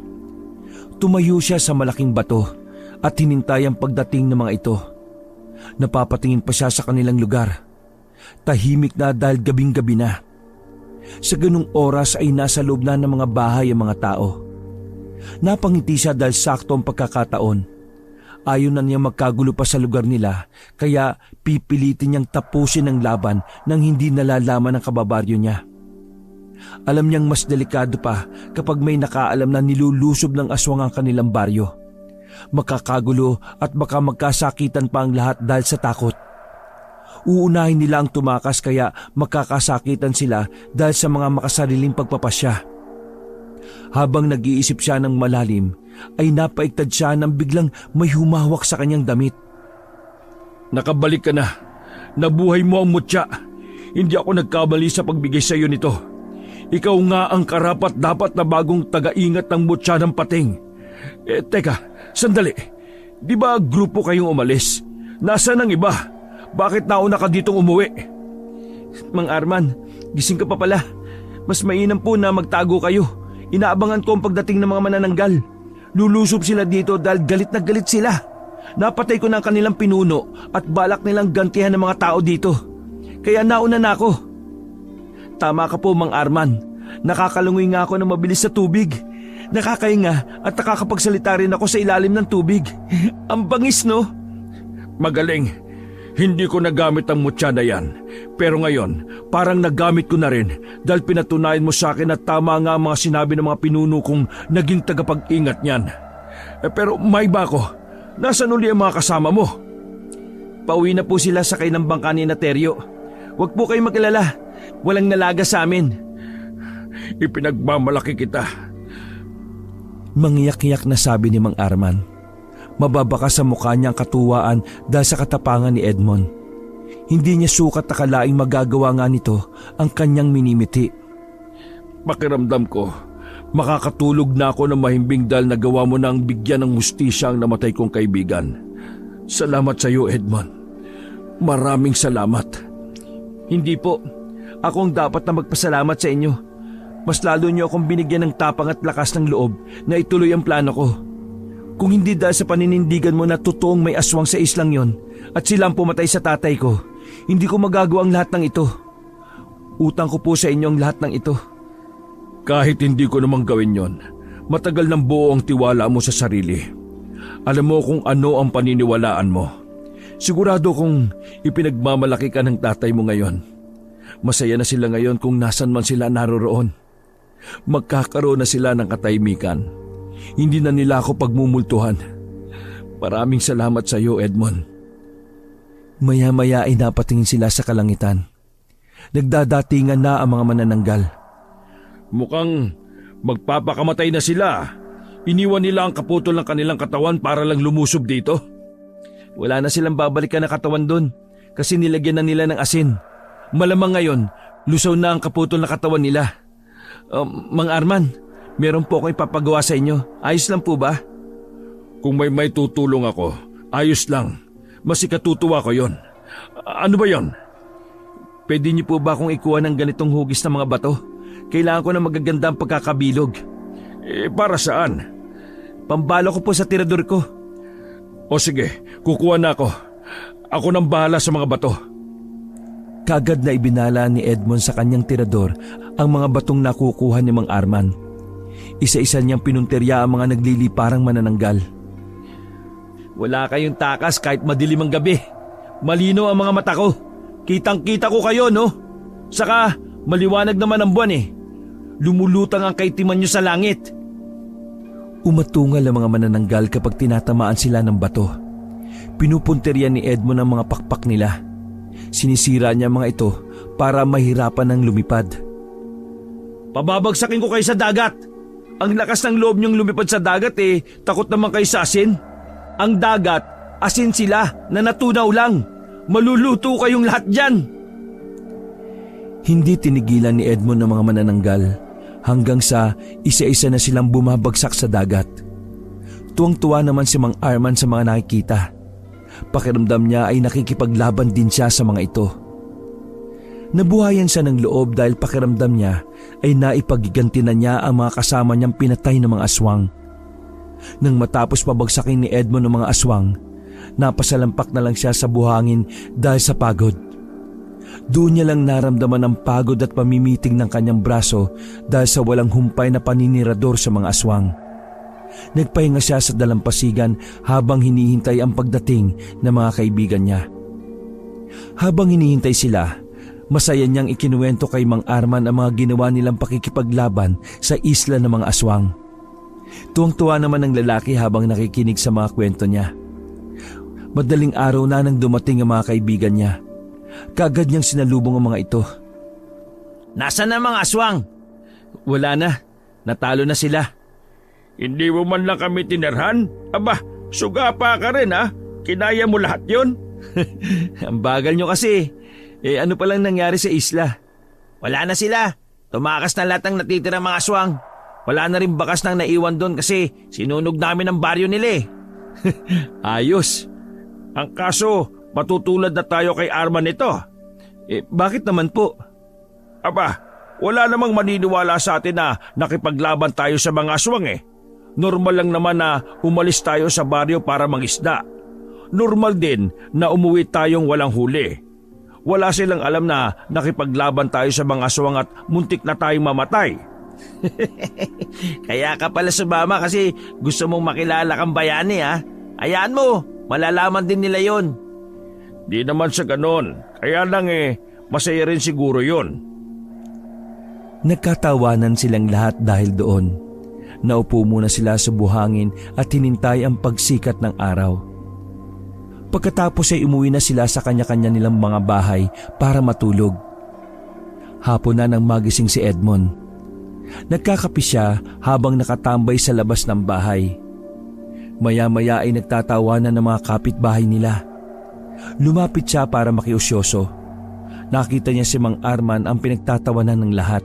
Tumayo siya sa malaking bato at hinintay ang pagdating ng mga ito. Napapatingin pa siya sa kanilang lugar. Tahimik na dahil gabing-gabi na. Sa ganung oras ay nasa loob na ng mga bahay ang mga tao. Napangiti siya dahil sakto ang pagkakataon. Ayaw na niyang magkagulo pa sa lugar nila kaya pipilitin niyang tapusin ang laban nang hindi nalalaman ng kababaryo niya. Alam niyang mas delikado pa kapag may nakaalam na nilulusob ng aswang ang kanilang baryo. Makakagulo at baka magkasakitan pa ang lahat dahil sa takot. Uunahin nila ang tumakas kaya makakasakitan sila dahil sa mga makasariling pagpapasya. Habang nag-iisip siya ng malalim, ay napaiktad siya nang biglang may humawak sa kanyang damit. Nakabalik ka na. Nabuhay mo ang mutya. Hindi ako nagkamali sa pagbigay sa iyo nito. Ikaw nga ang karapat-dapat na bagong taga-ingat ng mutya ng pating. Teka, sandali. Di ba grupo kayong umalis? Nasaan ang iba? Bakit nauna ka ditong umuwi? Mang Arman, gising ka pa pala. Mas mainam po na magtago kayo. Inaabangan ko ang pagdating ng mga manananggal. Lulusob sila dito dahil galit na galit sila. Napatay ko na ang kanilang pinuno at balak nilang gantihan ng mga tao dito. Kaya nauna na ako. Tama ka po, Mang Arman. Nakakalungoy nga ako ng mabilis sa tubig. Nakakahinga at nakakapagsalita rin ako sa ilalim ng tubig. Ang bangis, no? Magaling. Hindi ko nagamit ang mutya na yan. Pero ngayon, parang nagamit ko na rin dahil pinatunayan mo sa akin na tama nga ang mga sinabi ng mga pinuno kong naging tagapag-ingat niyan. Pero may ba ako? Nasaan uli ang mga kasama mo? Pauwi na po sila sakay ng bangka ni Naterio. Huwag po kayong mag-alala. Walang nalaga sa amin. Ipinagmamalaki kita. Mangiyak-iyak na sabi ni Mang Arman. Mababaka sa mukha niya ang katuwaan dahil sa katapangan ni Edmond. Hindi niya sukat akalaing magagawa nga nito ang kanyang minimiti. Pakiramdam ko, makakatulog na ako ng mahimbing dahil nagawa mo na ang bigyan ng mustisya ang namatay kong kaibigan. Salamat sa iyo, Edmond. Maraming salamat. Hindi po. Ako ang dapat na magpasalamat sa inyo. Mas lalo niyo akong binigyan ng tapang at lakas ng loob na ituloy ang plano ko. Kung hindi dahil sa paninindigan mo na totoong may aswang sa islang yon at sila ang pumatay sa tatay ko, hindi ko magagawa ang lahat ng ito. Utang ko po sa inyo ang lahat ng ito. Kahit hindi ko namang gawin yon, matagal ng buo ang tiwala mo sa sarili. Alam mo kung ano ang paniniwalaan mo. Sigurado kung ipinagmamalaki ka ng tatay mo ngayon. Masaya na sila ngayon kung nasan man sila naroroon. Magkakaroon na sila ng katahimikan. Hindi na nila ako pagmumultuhan. Maraming salamat sa iyo, Edmond. Maya-maya ay napatingin sila sa kalangitan. Nagdadatingan na ang mga manananggal. Mukhang magpapakamatay na sila. Iniwan nila ang kaputol ng kanilang katawan para lang lumusob dito. Wala na silang babalikan na katawan doon kasi nilagyan na nila ng asin. Malamang ngayon, lusaw na ang kaputol na katawan nila. Mang Arman, meron po akong ipapagawa sa inyo. Ayos lang po ba? Kung may tutulong ako, ayos lang. Mas ikatutuwa ko yon. Ano ba yon? Pwede niyo po ba akong ikuha ng ganitong hugis ng mga bato? Kailangan ko ng magagandang pagkakabilog. Para saan? Pambalo ko po sa tirador ko. O sige, kukuha na ako. Ako nang bahala sa mga bato. Kagad na ibinala ni Edmond sa kanyang tirador ang mga batong nakukuha ni Mang Arman. Isa-isa niyang pinunterya ang mga nagliliparang manananggal. Wala kayong takas kahit madilim ang gabi. Malino ang mga mata ko. Kitang-kita ko kayo, no? Saka maliwanag naman ang buwan eh. Lumulutang ang kaitiman niyo sa langit. Umatungal ang mga manananggal kapag tinatamaan sila ng bato. Pinupunterya ni Edmond ang mga pakpak nila. Sinisira niya mga ito para mahirapan ng lumipad. Pababagsakin ko kayo sa dagat. Ang lakas ng loob niyong lumipad sa dagat eh, takot naman kayo sa asin. Ang dagat, asin sila na natunaw lang. Maluluto kayong lahat dyan. Hindi tinigilan ni Edmond ang mga manananggal hanggang sa isa-isa na silang bumabagsak sa dagat. Tuwang-tuwa naman si Mang Arman sa mga nakikita. Pakiramdam niya ay nakikipaglaban din siya sa mga ito. Nabuhayan siya ng loob dahil pakiramdam niya ay naipagiganti na niya ang mga kasama niyang pinatay ng mga aswang. Nang matapos pabagsakin ni Edmond ng mga aswang, napasalampak na lang siya sa buhangin dahil sa pagod. Doon niya lang naramdaman ang pagod at pamimiting ng kanyang braso dahil sa walang humpay na paninirador sa mga aswang. Nagpahinga siya sa dalampasigan habang hinihintay ang pagdating ng mga kaibigan niya. Habang hinihintay sila, masaya niyang ikinuwento kay Mang Arman ang mga ginawa nilang pakikipaglaban sa isla ng mga aswang. Tuwang-tuwa naman ang lalaki habang nakikinig sa mga kwento niya. Madaling araw na nang dumating ang mga kaibigan niya. Kaagad niyang sinalubong ang mga ito. Nasaan na mga aswang? Wala na. Natalo na sila. Hindi mo man lang kami tinerhan? Aba, sugapa ka rin ha? Kinaya mo lahat yon? Ang bagal nyo kasi. Ano palang nangyari sa isla? Wala na sila. Tumakas na lahat ng natitirang mga aswang. Wala na rin bakas nang naiwan doon kasi sinunog namin ang baryo nila eh. Ayos. Ang kaso, matutulad na tayo kay Arman nito. Bakit naman po? Aba, wala namang maniniwala sa atin na nakipaglaban tayo sa mga aswang Normal lang naman na umalis tayo sa baryo para mangisda. Normal din na umuwi tayong walang huli. Wala silang alam na nakipaglaban tayo sa mga aswang at muntik na tayong mamatay. Kaya ka pala sumama kasi gusto mong makilala kang bayani ha. Hayaan mo, malalaman din nila yon. Di naman sa ganon, kaya lang masaya rin siguro yon. Nagkatawanan silang lahat dahil doon. Naupo muna sila sa buhangin at hinintay ang pagsikat ng araw. Pagkatapos ay umuwi na sila sa kanya-kanya nilang mga bahay para matulog. Hapon na nang magising si Edmond. Nagkakape siya habang nakatambay sa labas ng bahay. Maya-maya ay nagtatawanan ng mga kapitbahay nila. Lumapit siya para makiusyoso. Nakita niya si Mang Arman ang pinagtatawanan ng lahat.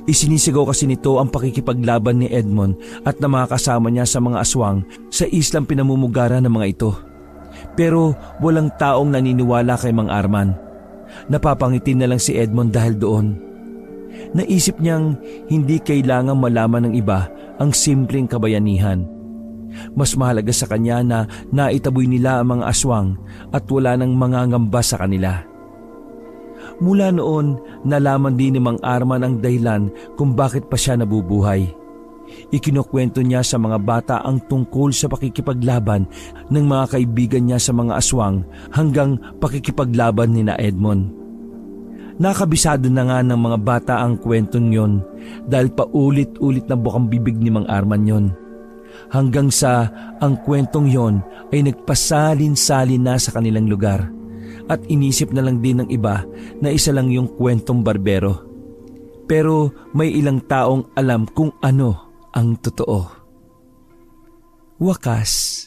Isinisigaw kasi nito ang pakikipaglaban ni Edmond at ng mga kasama niya sa mga aswang sa islang pinamumugaran ng mga ito. Pero walang taong naniniwala kay Mang Arman. Napapangiti na lang si Edmond dahil doon. Naisip niyang hindi kailangang malaman ng iba ang simpleng kabayanihan. Mas mahalaga sa kanya na naitaboy nila ang mga aswang at wala nang mangangamba sa kanila. Mula noon, nalaman din ni Mang Arman ang dahilan kung bakit pa siya nabubuhay. Ikinukwento niya sa mga bata ang tungkol sa pakikipaglaban ng mga kaibigan niya sa mga aswang hanggang pakikipaglaban ni na Edmond. Nakabisado na nga ng mga bata ang kwentong yon dahil paulit-ulit na bukang bibig ni Mang Arman yon. Hanggang sa ang kwentong yon ay nagpasalin-salin na sa kanilang lugar. At inisip na lang din ng iba na isa lang yung kwentong barbero. Pero may ilang taong alam kung ano ang totoo. Wakas.